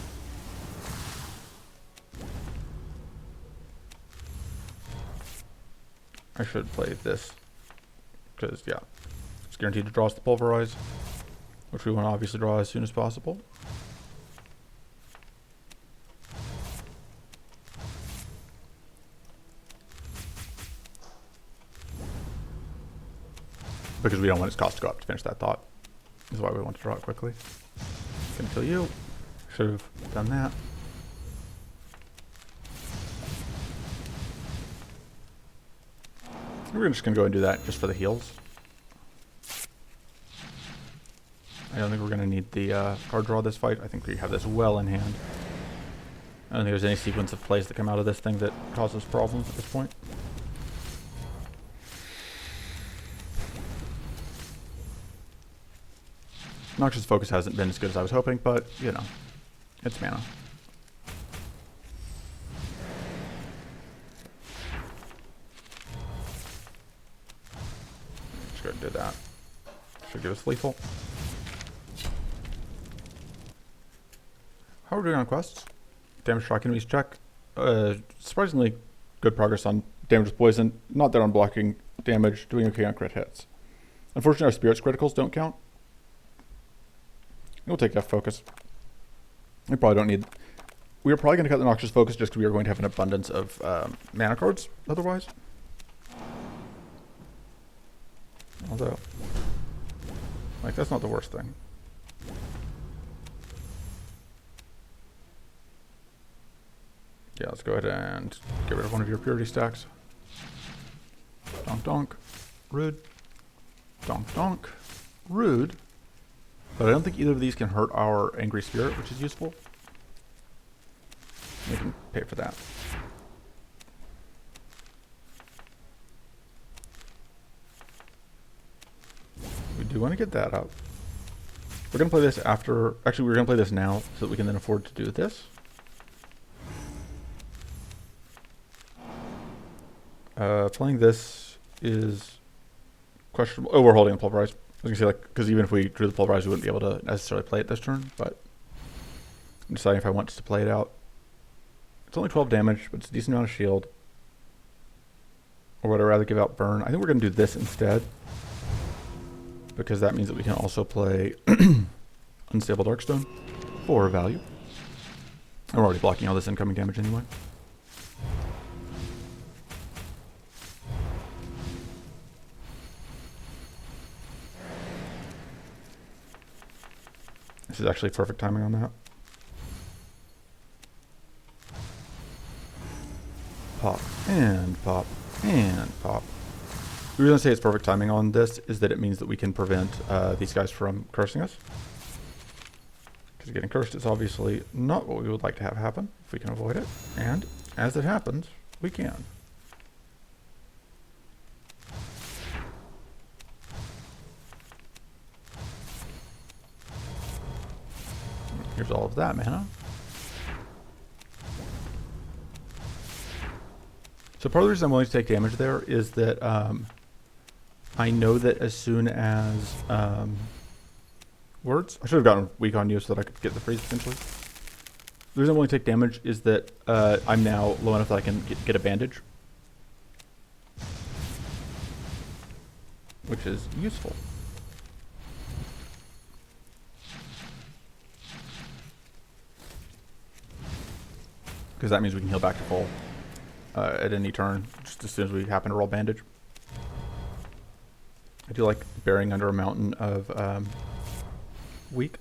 I should play this. Because, yeah. It's guaranteed to draw us the Pulverize. Which we want to obviously draw as soon as possible. Because we don't want its cost to go up to finish that thought. Is why we want to draw it quickly. Gonna kill you. Should have done that. We're just going to go and do that just for the heals. I don't think we're going to need the card draw this fight. I think we have this well in hand. I don't think there's any sequence of plays that come out of this thing that causes problems at this point. Noxious Focus hasn't been as good as I was hoping, but, you know, it's mana. Just go ahead and do that. Should give us lethal. How are we doing on quests? Damage shock enemies check. Surprisingly good progress on damage with poison. Not there on blocking damage. Doing okay on crit hits. Unfortunately, our spirits criticals don't count. We'll take that focus. We probably don't need... We are probably going to cut the Noxious Focus just because we are going to have an abundance of mana cards otherwise. Although, like, that's not the worst thing. Yeah, let's go ahead and get rid of one of your purity stacks. Donk donk. Rude. Donk donk. Rude. But I don't think either of these can hurt our Angry Spirit, which is useful. We can pay for that. We do want to get that up. We're going to play this after... Actually, we're going to play this now so that we can then afford to do this. Playing this is questionable. Oh, we're holding a Pulverize. I was going to say, like, because even if we drew the Pulverize, we wouldn't be able to necessarily play it this turn, but I'm deciding if I want to play it out. It's only 12 damage, but it's a decent amount of shield. Or would I rather give out Burn? I think we're going to do this instead, because that means that we can also play Unstable Darkstone for value. I'm already blocking all this incoming damage anyway. This is actually perfect timing on that. Pop, and pop, and pop. The reason I say it's perfect timing on this is that it means that we can prevent these guys from cursing us. Because getting cursed is obviously not what we would like to have happen, if we can avoid it. And, as it happens, we can. Here's all of that mana. So part of the reason I'm willing to take damage there is that I know that as soon as words, I should have gotten weak on you so that I could get the freeze potentially. The reason I'm willing to take damage is that I'm now low enough that I can get a bandage, which is useful. Because that means we can heal back to full at any turn, just as soon as we happen to roll bandage. I do like burying under a mountain of weak.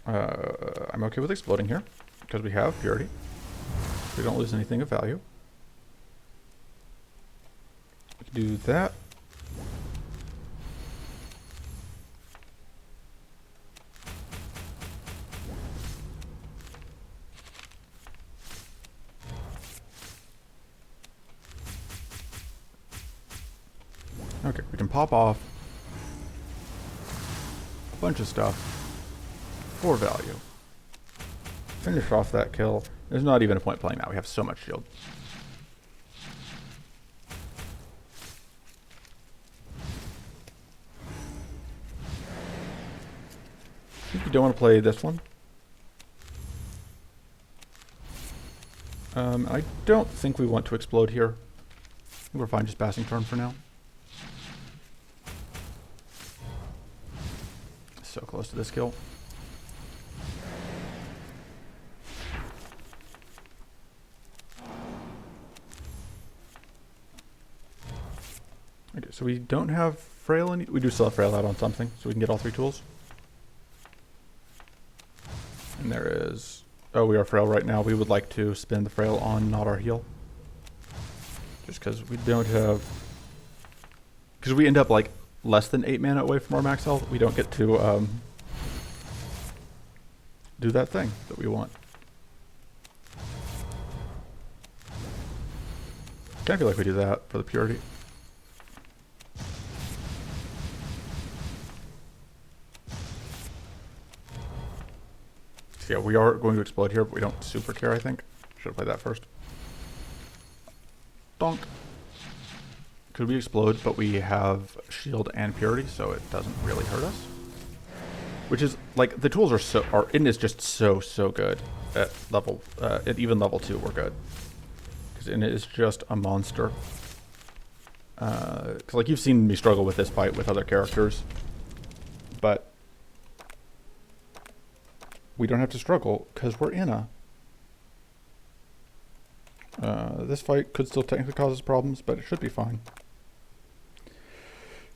I'm okay with exploding here, because we have purity. We don't lose anything of value. We can do that. Okay, we can pop off a bunch of stuff for value. Finish off that kill. There's not even a point playing that. We have so much shield. I think you don't want to play this one. I don't think we want to explode here. We're fine just passing turn for now. So close to this kill. Okay, so we don't have Frail we do still have Frail out on something, so we can get all 3 tools. And there is... Oh, we are frail right now. We would like to spend the frail on not our heal. Just because we don't have... Because we end up like less than 8 mana away from our max health, we don't get to do that thing that we want. I feel like we do that for the purity. So yeah, we are going to explode here, but we don't super care, I think. Should have played that first. Donk. Could we explode, but we have shield and purity, so it doesn't really hurt us. Which is, like, the tools are so... Inn is just so good at level... at even level 2, we're good. Because Inn is just a monster. Because, like, you've seen me struggle with this fight with other characters. But... we don't have to struggle, because we're Inna. This fight could still technically cause us problems, but it should be fine.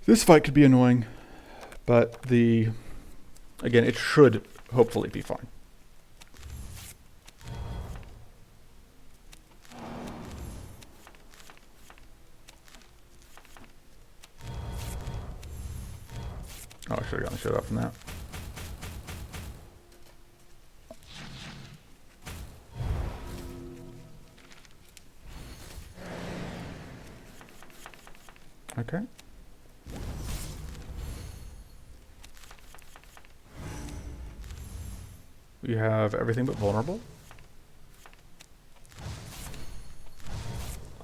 This fight could be annoying, but the... Again, it should hopefully be fine. Oh, I should have gotten the shit out from that. Okay. We have everything but vulnerable.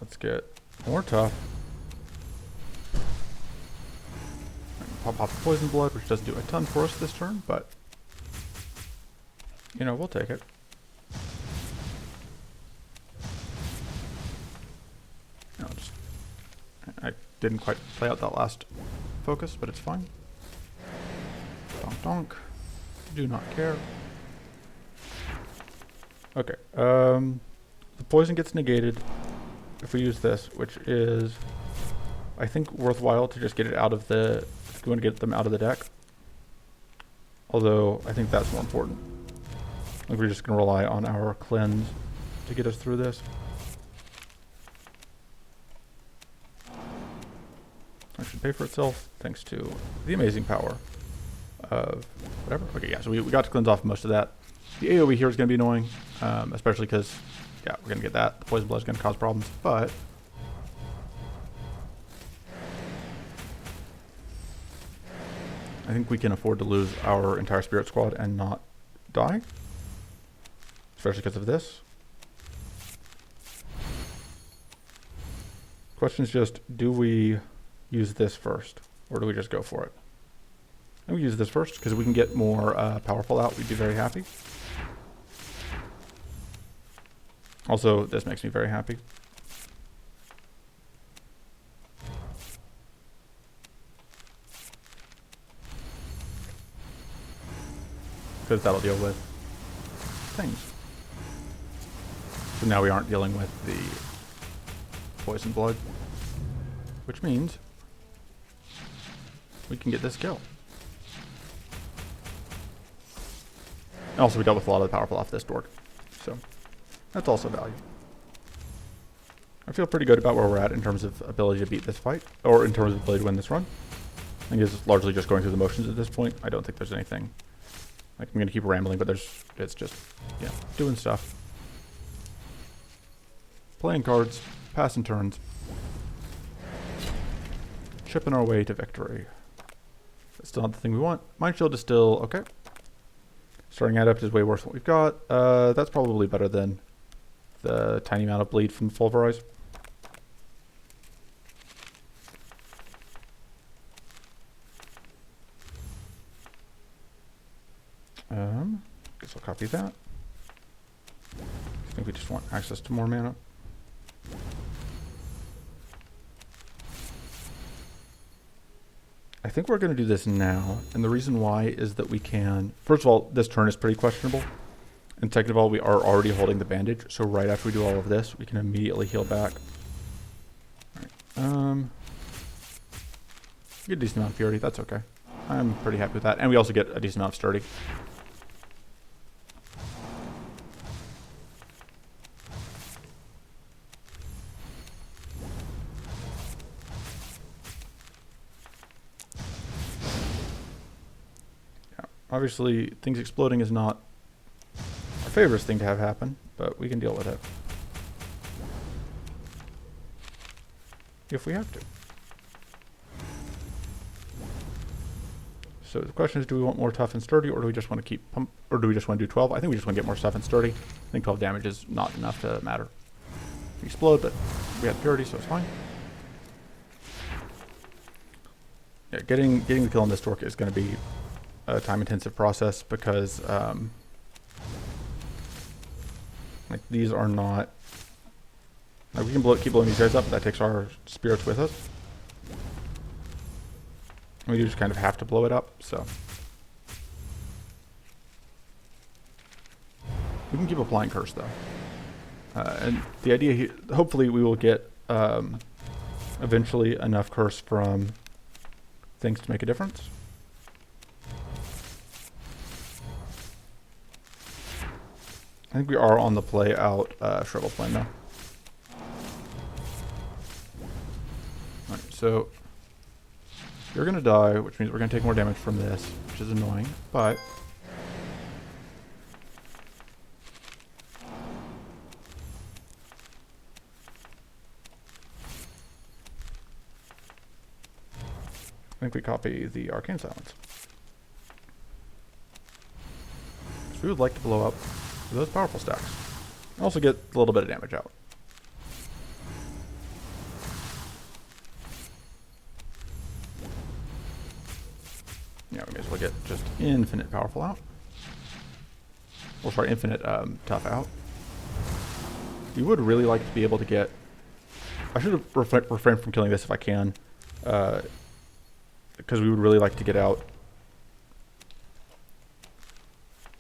Let's get more tough. Pop off the poison blood, which doesn't do a ton for us this turn, but you know, we'll take it. No, just I didn't quite play out that last focus, but it's fine. Donk donk. Do not care. Okay, the poison gets negated if we use this, which is, I think, worthwhile to just get it out of the, if we want to get them out of the deck. Although, I think that's more important. Like, we're just going to rely on our cleanse to get us through this. That should pay for itself, thanks to the amazing power of whatever. Okay, yeah, so we got to cleanse off most of that. The AoE here is going to be annoying, especially because, yeah, we're going to get that. The poison blood is going to cause problems, but I think we can afford to lose our entire spirit squad and not die, especially because of this. Question is just, do we use this first, or do we just go for it? And we use this first, because we can get more powerful out. We'd be very happy. Also, this makes me very happy. Because that'll deal with things. So now we aren't dealing with the poison blood, which means we can get this kill. And also, we dealt with a lot of the powerful off this dork, so that's also value. I feel pretty good about where we're at in terms of ability to beat this fight, or in terms of ability to win this run. I think it's largely just going through the motions at this point. I don't think there's anything. Like, I'm going to keep rambling, but it's just, yeah, doing stuff. Playing cards, passing turns. Chipping our way to victory. That's still not the thing we want. Mind Shield is still okay. Starting Adept is way worse than what we've got. That's probably better than the tiny amount of bleed from Pulverize. Guess I'll copy that. I think we just want access to more mana. I think we're going to do this now, and the reason why is that we can... First of all, this turn is pretty questionable, and second of all, we are already holding the bandage, so right after we do all of this, we can immediately heal back. Alright, get a decent amount of purity, that's okay. I'm pretty happy with that, and we also get a decent amount of sturdy. Obviously, things exploding is not our favorite thing to have happen, but we can deal with it. If we have to. So the question is, do we want more tough and sturdy, or do we just want to keep pump, or do we just want to do 12? I think we just want to get more tough and sturdy. I think 12 damage is not enough to matter. We explode, but we had purity, so it's fine. Yeah, getting the kill on this dork is going to be a time-intensive process because like these are not. Like we can keep blowing these guys up, but that takes our spirits with us. We do just kind of have to blow it up, so. We can keep applying curse though. And the idea here, hopefully we will get eventually enough curse from things to make a difference. I think we are on the play out shrivel plane now. Alright, so you're gonna die, which means we're gonna take more damage from this, which is annoying, but I think we copy the Arcane Silence. So we would like to blow up those powerful stacks. And also get a little bit of damage out. Yeah, we may as well get just infinite powerful out. Or sorry, infinite tough out. We would really like to be able to get... I should have refrained from killing this if I can. Because we would really like to get out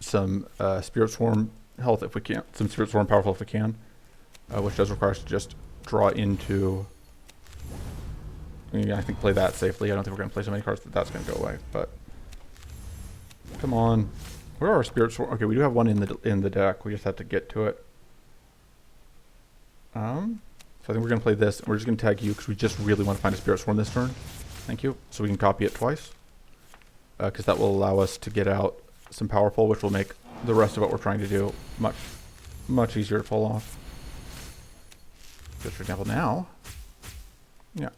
some Spirit Swarm health if we can. Some Spirit Swarm powerful if we can. Which does require us to just draw into... I think play that safely. I don't think we're going to play so many cards that that's going to go away. But come on. Where are our Spirit Swarm? Okay, we do have one in the deck. We just have to get to it. So I think we're going to play this. We're just going to tag you because we just really want to find a Spirit Swarm this turn. Thank you. So we can copy it twice. Because that will allow us to get out some powerful, which will make the rest of what we're trying to do much easier to pull off. Just for example now. Yeah.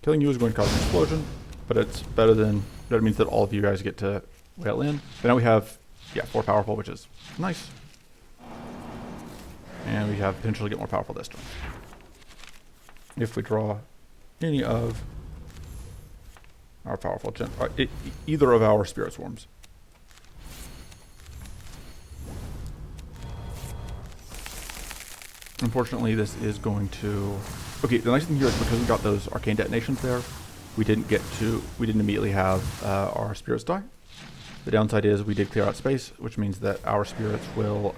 Killing you is going to cause an explosion, but it's better than, that means that all of you guys get to wail in. But now we have, yeah, 4 powerful, which is nice. And we have potential to get more powerful this turn. If we draw any of our powerful, either of our Spirit Swarms. Unfortunately, this is going to... Okay, the nice thing here is because we got those arcane detonations there, we didn't immediately have our spirits die. The downside is we did clear out space, which means that our spirits will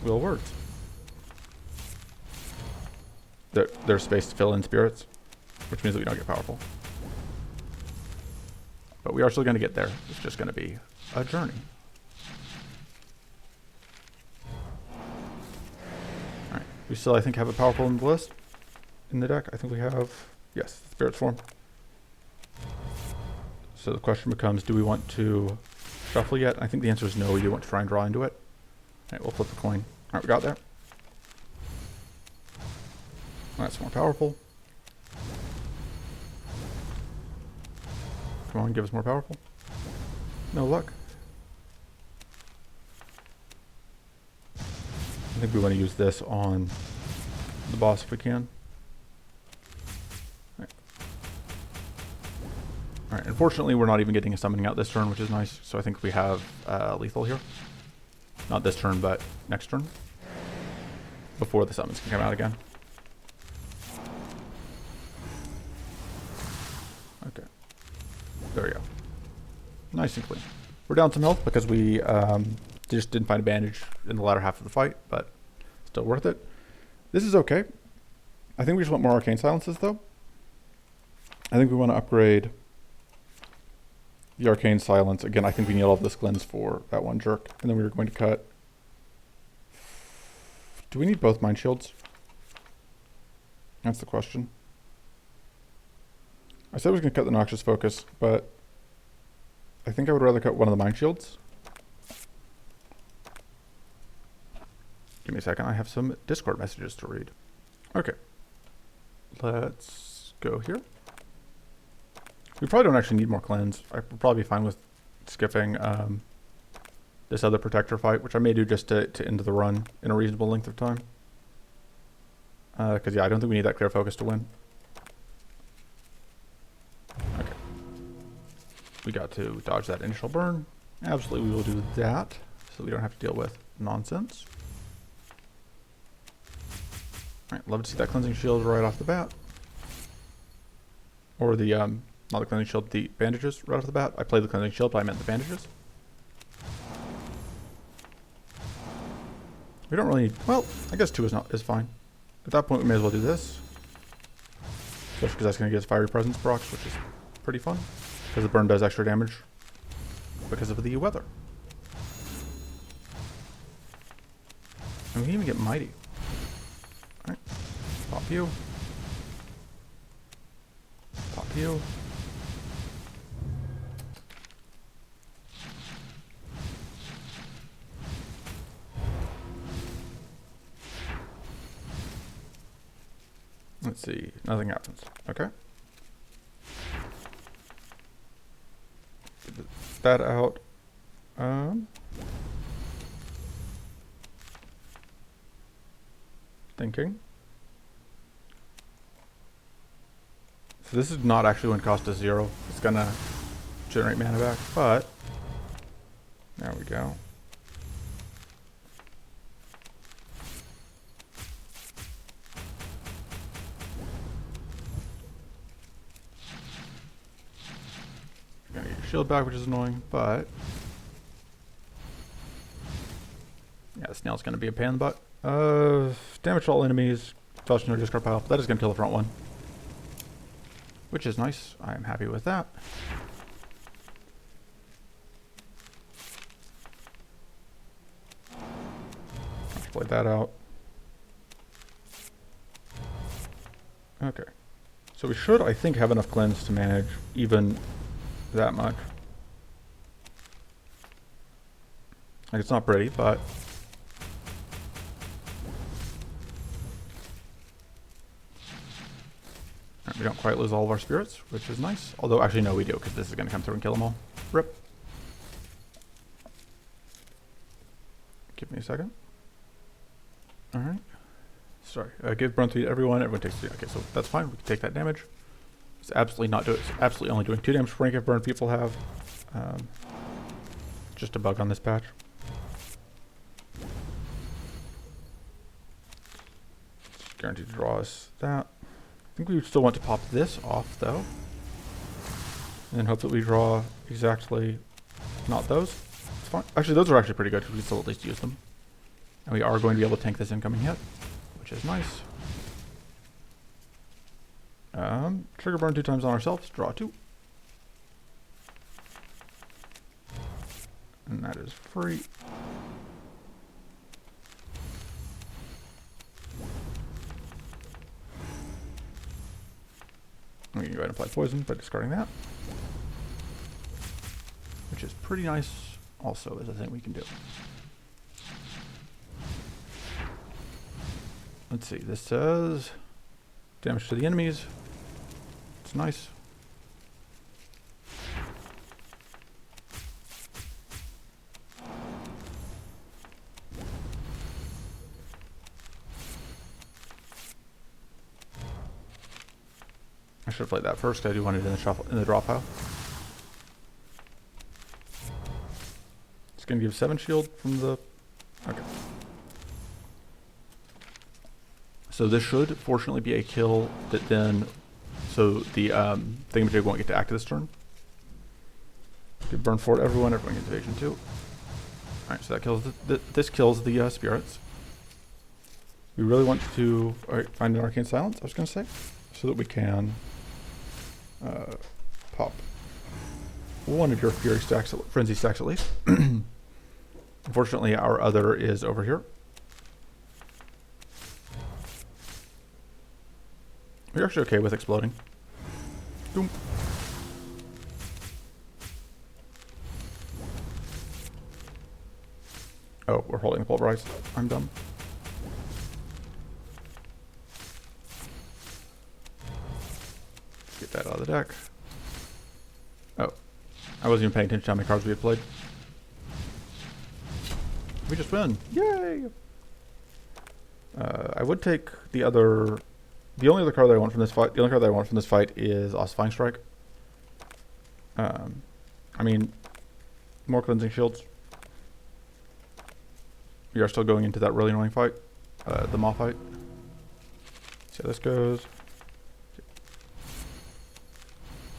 words. There's space to fill in spirits, which means that we don't get powerful. But we are still going to get there. It's just going to be a journey. Alright, we still, I think, have a powerful in the list in the deck. I think we have, yes, Spirit Swarm. So the question becomes, do we want to shuffle yet? I think the answer is no. We do want to try and draw into it. Alright, we'll flip the coin. Alright, we got there. That's more powerful. Come on, give us more powerful. No luck. I think we want to use this on the boss if we can. Alright, unfortunately we're not even getting a summoning out this turn, which is nice. So I think we have lethal here. Not this turn, but next turn. Before the summons can come out again. Okay. There we go. Nice and clean. We're down some health because we just didn't find a bandage in the latter half of the fight, but still worth it. This is okay. I think we just want more Arcane Silences, though. I think we want to upgrade the Arcane Silence. Again, I think we need all of this cleanse for that one jerk. And then we were going to cut... Do we need both Mind Shields? That's the question. I said I was going to cut the Noxious Focus, but I think I would rather cut one of the Mind Shields. Give me a second, I have some Discord messages to read. Okay. Let's go here. We probably don't actually need more cleanse. I would probably be fine with skipping this other protector fight, which I may do just to end the run in a reasonable length of time. Because yeah, I don't think we need that clear focus to win. Okay. We got to dodge that initial burn. Absolutely, we will do that, so we don't have to deal with nonsense. Alright, love to see that cleansing shield right off the bat. Or the, not the cleansing shield, the bandages right off the bat. I played the cleansing shield, but I meant the bandages. We don't really need, well, I guess 2 is fine. At that point, we may as well do this. Especially because that's going to get us Fiery Presence procs, which is pretty fun. Because the burn does extra damage because of the weather. And we can even get Mighty. Alright, pop you. Pop you. Let's see, nothing happens. Okay. Get that out. Thinking. So this is not actually when it costs us 0. It's gonna generate mana back, but there we go. You're gonna get your shield back, which is annoying, but yeah, the snail's gonna be a pain in the butt. Damage to all enemies, flush in our discard pile. That is gonna kill the front one, which is nice. I am happy with that. Let's play that out. Okay. So we should, I think, have enough cleanse to manage even that much. Like, it's not pretty, but we don't quite lose all of our spirits, which is nice. Although, actually, no, we do, because this is going to come through and kill them all. Rip. Give me a second. Alright. Sorry. Give burn 3 to everyone. Everyone takes 3. Okay, so that's fine. We can take that damage. It's absolutely not doing. It's absolutely only doing 2 damage per rank if burn people have. Just a bug on this patch. It's guaranteed to draw us that. I think we would still want to pop this off, though. And then hope that we draw exactly not those. It's fine. Actually, those are actually pretty good, because we can still at least use them. And we are going to be able to tank this incoming hit, which is nice. Trigger burn 2 times on ourselves, draw 2. And that is free. We can go ahead and apply poison by discarding that, which is pretty nice also as a thing we can do. Let's see, this says damage to the enemies. It's nice. I should have played that first, because I do want it in the shuffle, in the draw pile. It's going to give 7 shield from the... Okay. So this should, fortunately, be a kill that then... So the thingamajig won't get to act this turn. Give burn 4 to everyone. Everyone gets evasion 2. Alright, so that kills this kills the spirits. We really want to find an Arcane Silence, I was going to say, so that we can pop one of your Fury stacks, Frenzy stacks at least. Unfortunately, our other is over here. We're actually okay with exploding. Doom. Oh, we're holding the pulverize. I'm dumb. Get that out of the deck. Oh, I wasn't even paying attention to how many cards we had played. We just win. Yay! I would take the other... The only other card that I want from this fight... The only card that I want from this fight is Ossifying Strike. I mean, more Cleansing Shields. We are still going into that really annoying fight. The Maw fight. See how this goes.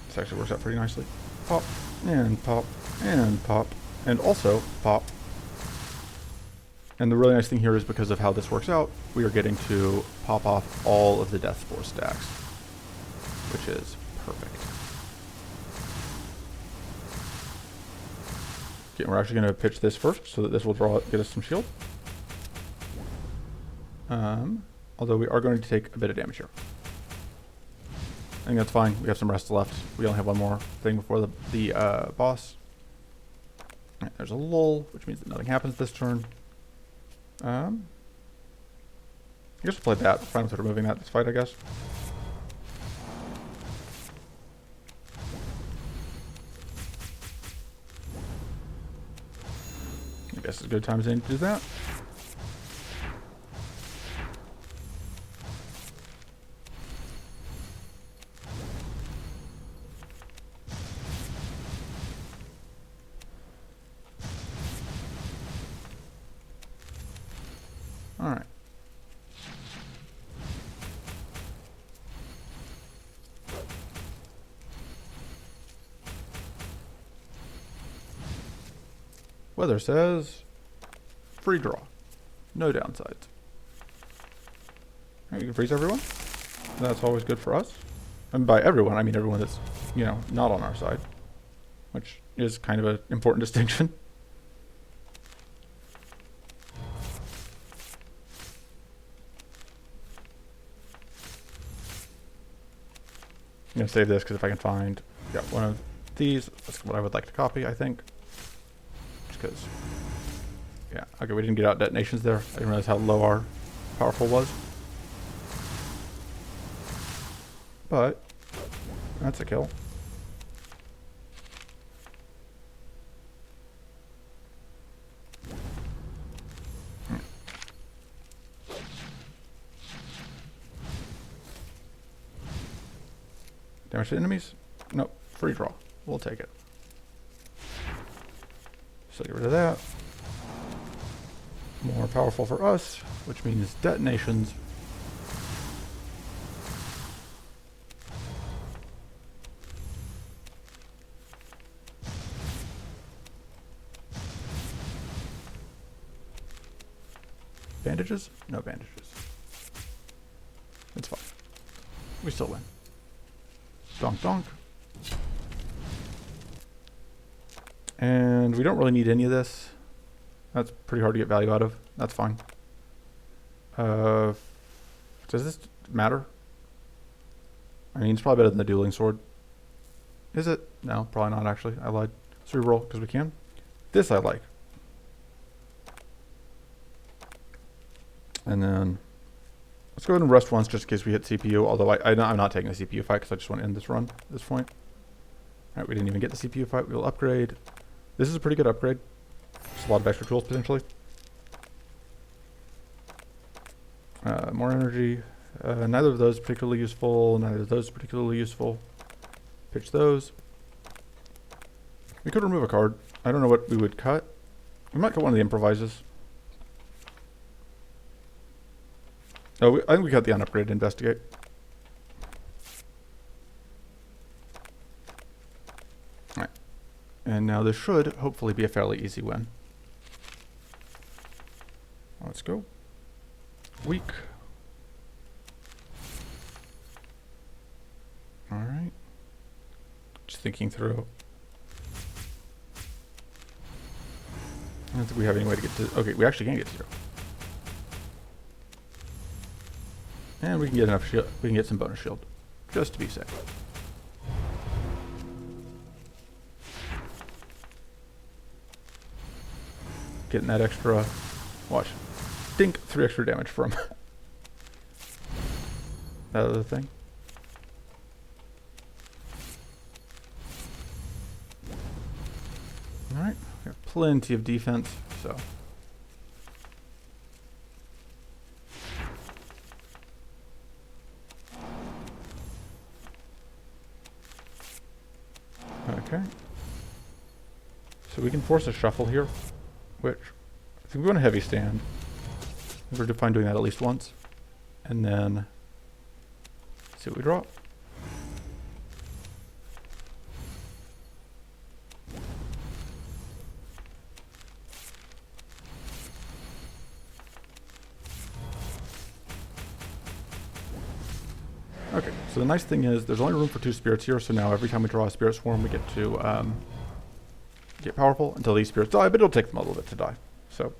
This actually works out pretty nicely. Pop, and pop, and pop, and also pop. And the really nice thing here is because of how this works out, we are getting to pop off all of the Death Spore stacks, which is perfect. Okay, we're actually going to pitch this first so that this will get us some shield. Although we are going to take a bit of damage here. I think that's fine. We have some rest left. We only have one more thing before the boss. Right, there's a lull, which means that nothing happens this turn. I guess we'll play that. Fine with removing that this fight, I guess. I guess it's a good time as any to do that. Alright. Weather says free draw. No downsides. Right, you can freeze everyone. That's always good for us. And by everyone, I mean everyone that's, you know, not on our side. Which is kind of an important distinction. I'm going to save this because if I can find one of these, that's what I would like to copy, I think. Just because, yeah, okay, we didn't get out detonations there. I didn't realize how low our powerful was. But, that's a kill. Damage to enemies? Nope. Free draw. We'll take it. So get rid of that. More powerful for us, which means detonations. Bandages? No bandages. It's fine. We still win. Donk donk. And we don't really need any of this. That's pretty hard to get value out of. That's fine. Does this matter? I mean, it's probably better than the dueling sword. Is it? No, probably not actually. I lied. Let's re-roll because we can. This I like. And then let's go ahead and rest once just in case we hit CPU, although I'm not taking the CPU fight because I just want to end this run at this point. Alright, we didn't even get the CPU fight. We'll upgrade. This is a pretty good upgrade. Just a lot of extra tools potentially. More energy. Neither of those particularly useful. Neither of those particularly useful. Pitch those. We could remove a card. I don't know what we would cut. We might cut one of the improvises. Oh, I think we got the unupgraded investigate. Alright. And now this should hopefully be a fairly easy win. Let's go. Weak. Alright. Just thinking through. I don't think we have any way to get to... Okay, we actually can get to 0. And we can get enough shield. We can get some bonus shield. Just to be safe. getting that extra, watch, dink, 3 extra damage from that other thing. Alright, we have plenty of defense, so. Okay. So we can force a shuffle here, which I think we want a heavy stand. We're fine doing that at least once. And then see what we draw. Okay, so the nice thing is there's only room for 2 spirits here, so now every time we draw a spirit swarm we get to get powerful until these spirits die, but it'll take them a little bit to die. So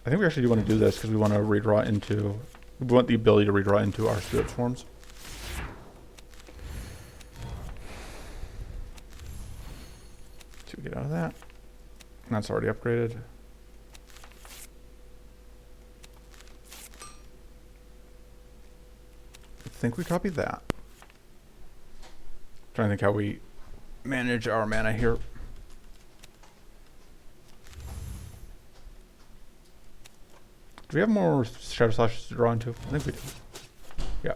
I think we actually do want to do this because we want to redraw into, we want the ability to redraw into our spirit swarms. See what we get out of that. And that's already upgraded. I think we copied that. Trying to think how we manage our mana here. Do we have more Shadow Slashes to draw into? I think we do. Yeah.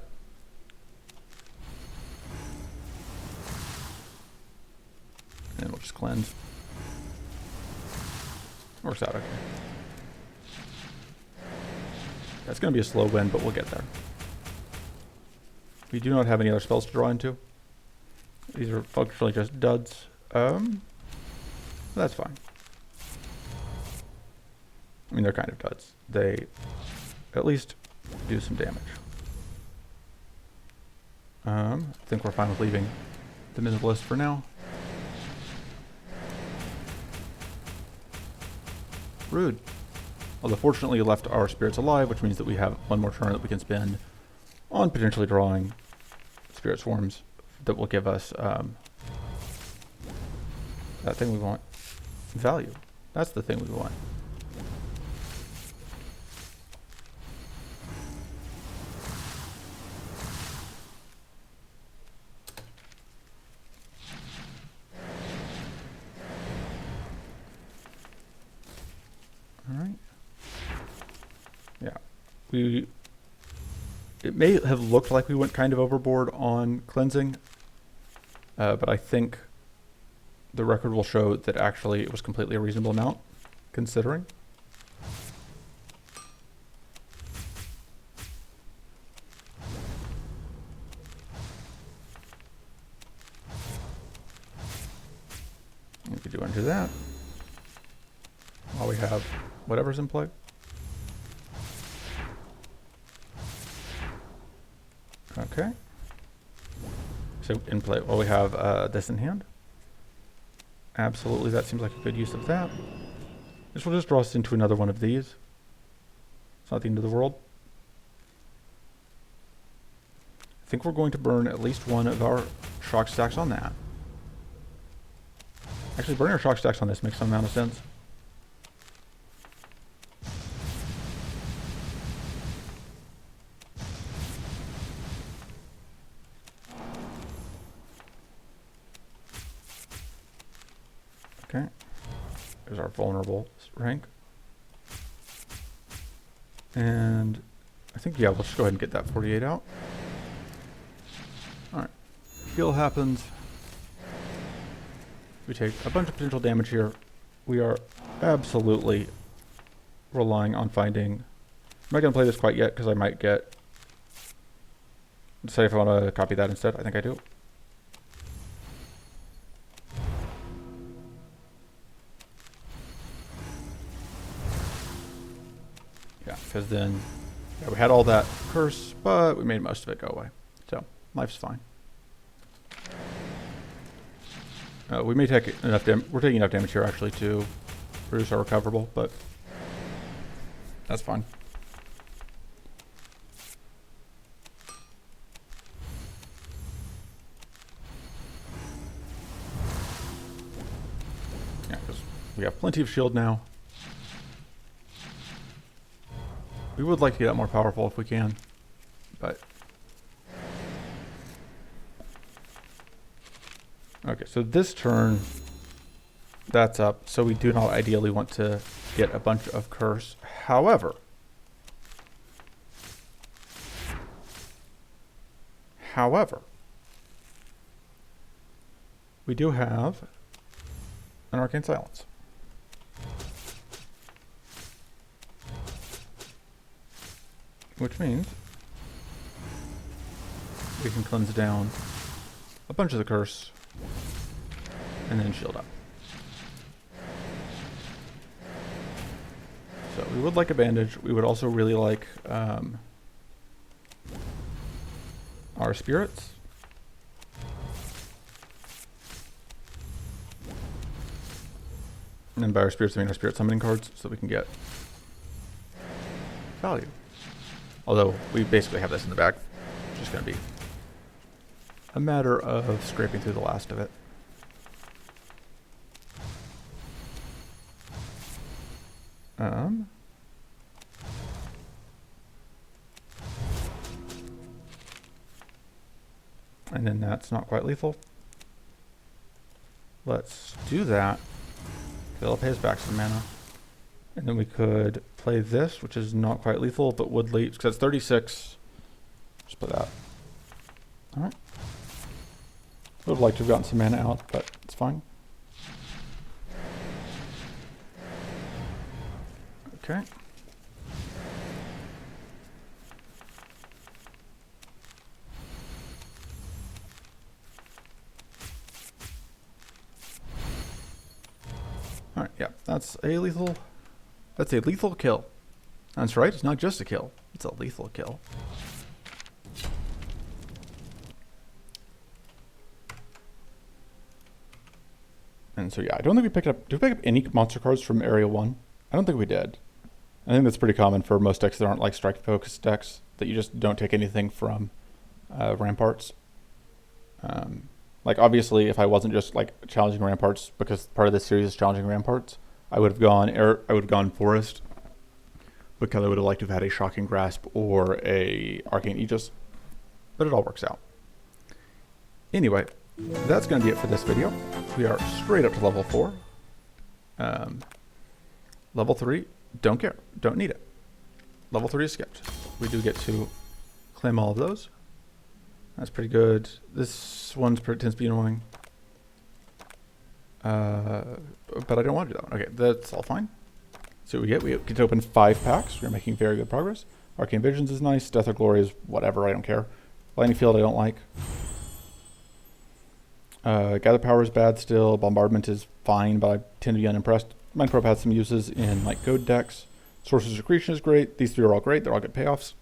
And then we'll just cleanse. Works out okay. That's going to be a slow win, but we'll get there. We do not have any other spells to draw into. These are functionally just duds. That's fine. I mean, they're kind of duds. They at least do some damage. I think we're fine with leaving the minimalist for now. Rude. Although fortunately you left our spirits alive, which means that we have one more turn that we can spend on potentially drawing spirit swarms that will give us that thing we want. Value. That's the thing we want. Alright. Yeah. It may have looked like we went kind of overboard on cleansing, but I think the record will show that actually it was completely a reasonable amount, considering. We could do into that while we have whatever's in play. Okay. So in play, well, we have this in hand. Absolutely, that seems like a good use of that. This will just draw us into another one of these. It's not the end of the world. I think we're going to burn at least one of our shock stacks on that. Actually, burning our shock stacks on this makes some amount of sense. Okay, there's our vulnerable rank. And I think, yeah, we'll just go ahead and get that 48 out. Alright, heal happens. We take a bunch of potential damage here. We are absolutely relying on finding... I'm not going to play this quite yet because I might get... Say if I want to copy that instead. I think I do. Yeah, because then yeah, we had all that curse, but we made most of it go away. So, life's fine. We may take enough damage. We're taking enough damage here actually to reduce our recoverable, but that's fine. We have plenty of shield now. We would like to get out more powerful if we can, but... Okay, so this turn, that's up, so we do not ideally want to get a bunch of curse. However, we do have an Arcane Silence. Which means we can cleanse down a bunch of the curse and then shield up. So we would like a bandage. We would also really like our spirits. And by our spirits, I mean our spirit summoning cards, so we can get value. Although we basically have this in the bag. It's just going to be a matter of scraping through the last of it. And then that's not quite lethal. Let's do that. It'll pay us back some mana. And then we could play this, which is not quite lethal, but would leave, because it's 36. Just play that. Alright. Would have liked to have gotten some mana out, but it's fine. Okay. Alright, yeah, that's a lethal kill. That's right, it's not just a kill, it's a lethal kill. And so yeah, I don't think we picked up, did we pick up any monster cards from Area 1? I don't think we did. I think that's pretty common for most decks that aren't like strike focused decks, that you just don't take anything from Ramparts. Like obviously if I wasn't just like challenging Ramparts, because part of this series is challenging Ramparts, I would have gone Forest, because I would have liked to have had a Shocking Grasp or a Arcane Aegis, but it all works out. Anyway, that's going to be it for this video. We are straight up to level 4. Level 3, don't care, don't need it. Level 3 is skipped. We do get to claim all of those. That's pretty good. This one's tends to be annoying. But I don't want to do that one. Okay, that's all fine. So we get to open 5 packs. We're making very good progress. Arcane Visions is nice. Death or Glory is whatever, I don't care. Lightning Field I don't like. Gather Power is bad still. Bombardment is fine, but I tend to be unimpressed. Mind Probe has some uses in like Goad decks. Sorcerer's Secretion is great. These 3 are all great. They're all good payoffs.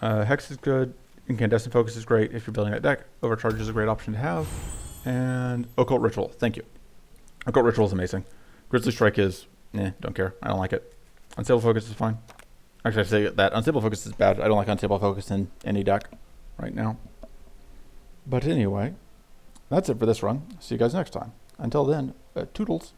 Hex is good. Incandescent Focus is great if you're building that deck. Overcharge is a great option to have. And Occult Ritual, thank you. Occult Ritual is amazing. Grizzly Strike is, don't care. I don't like it. Unstable Focus is fine. Actually, I say that. Unstable Focus is bad. I don't like Unstable Focus in any deck right now. But anyway, that's it for this run. See you guys next time. Until then, toodles.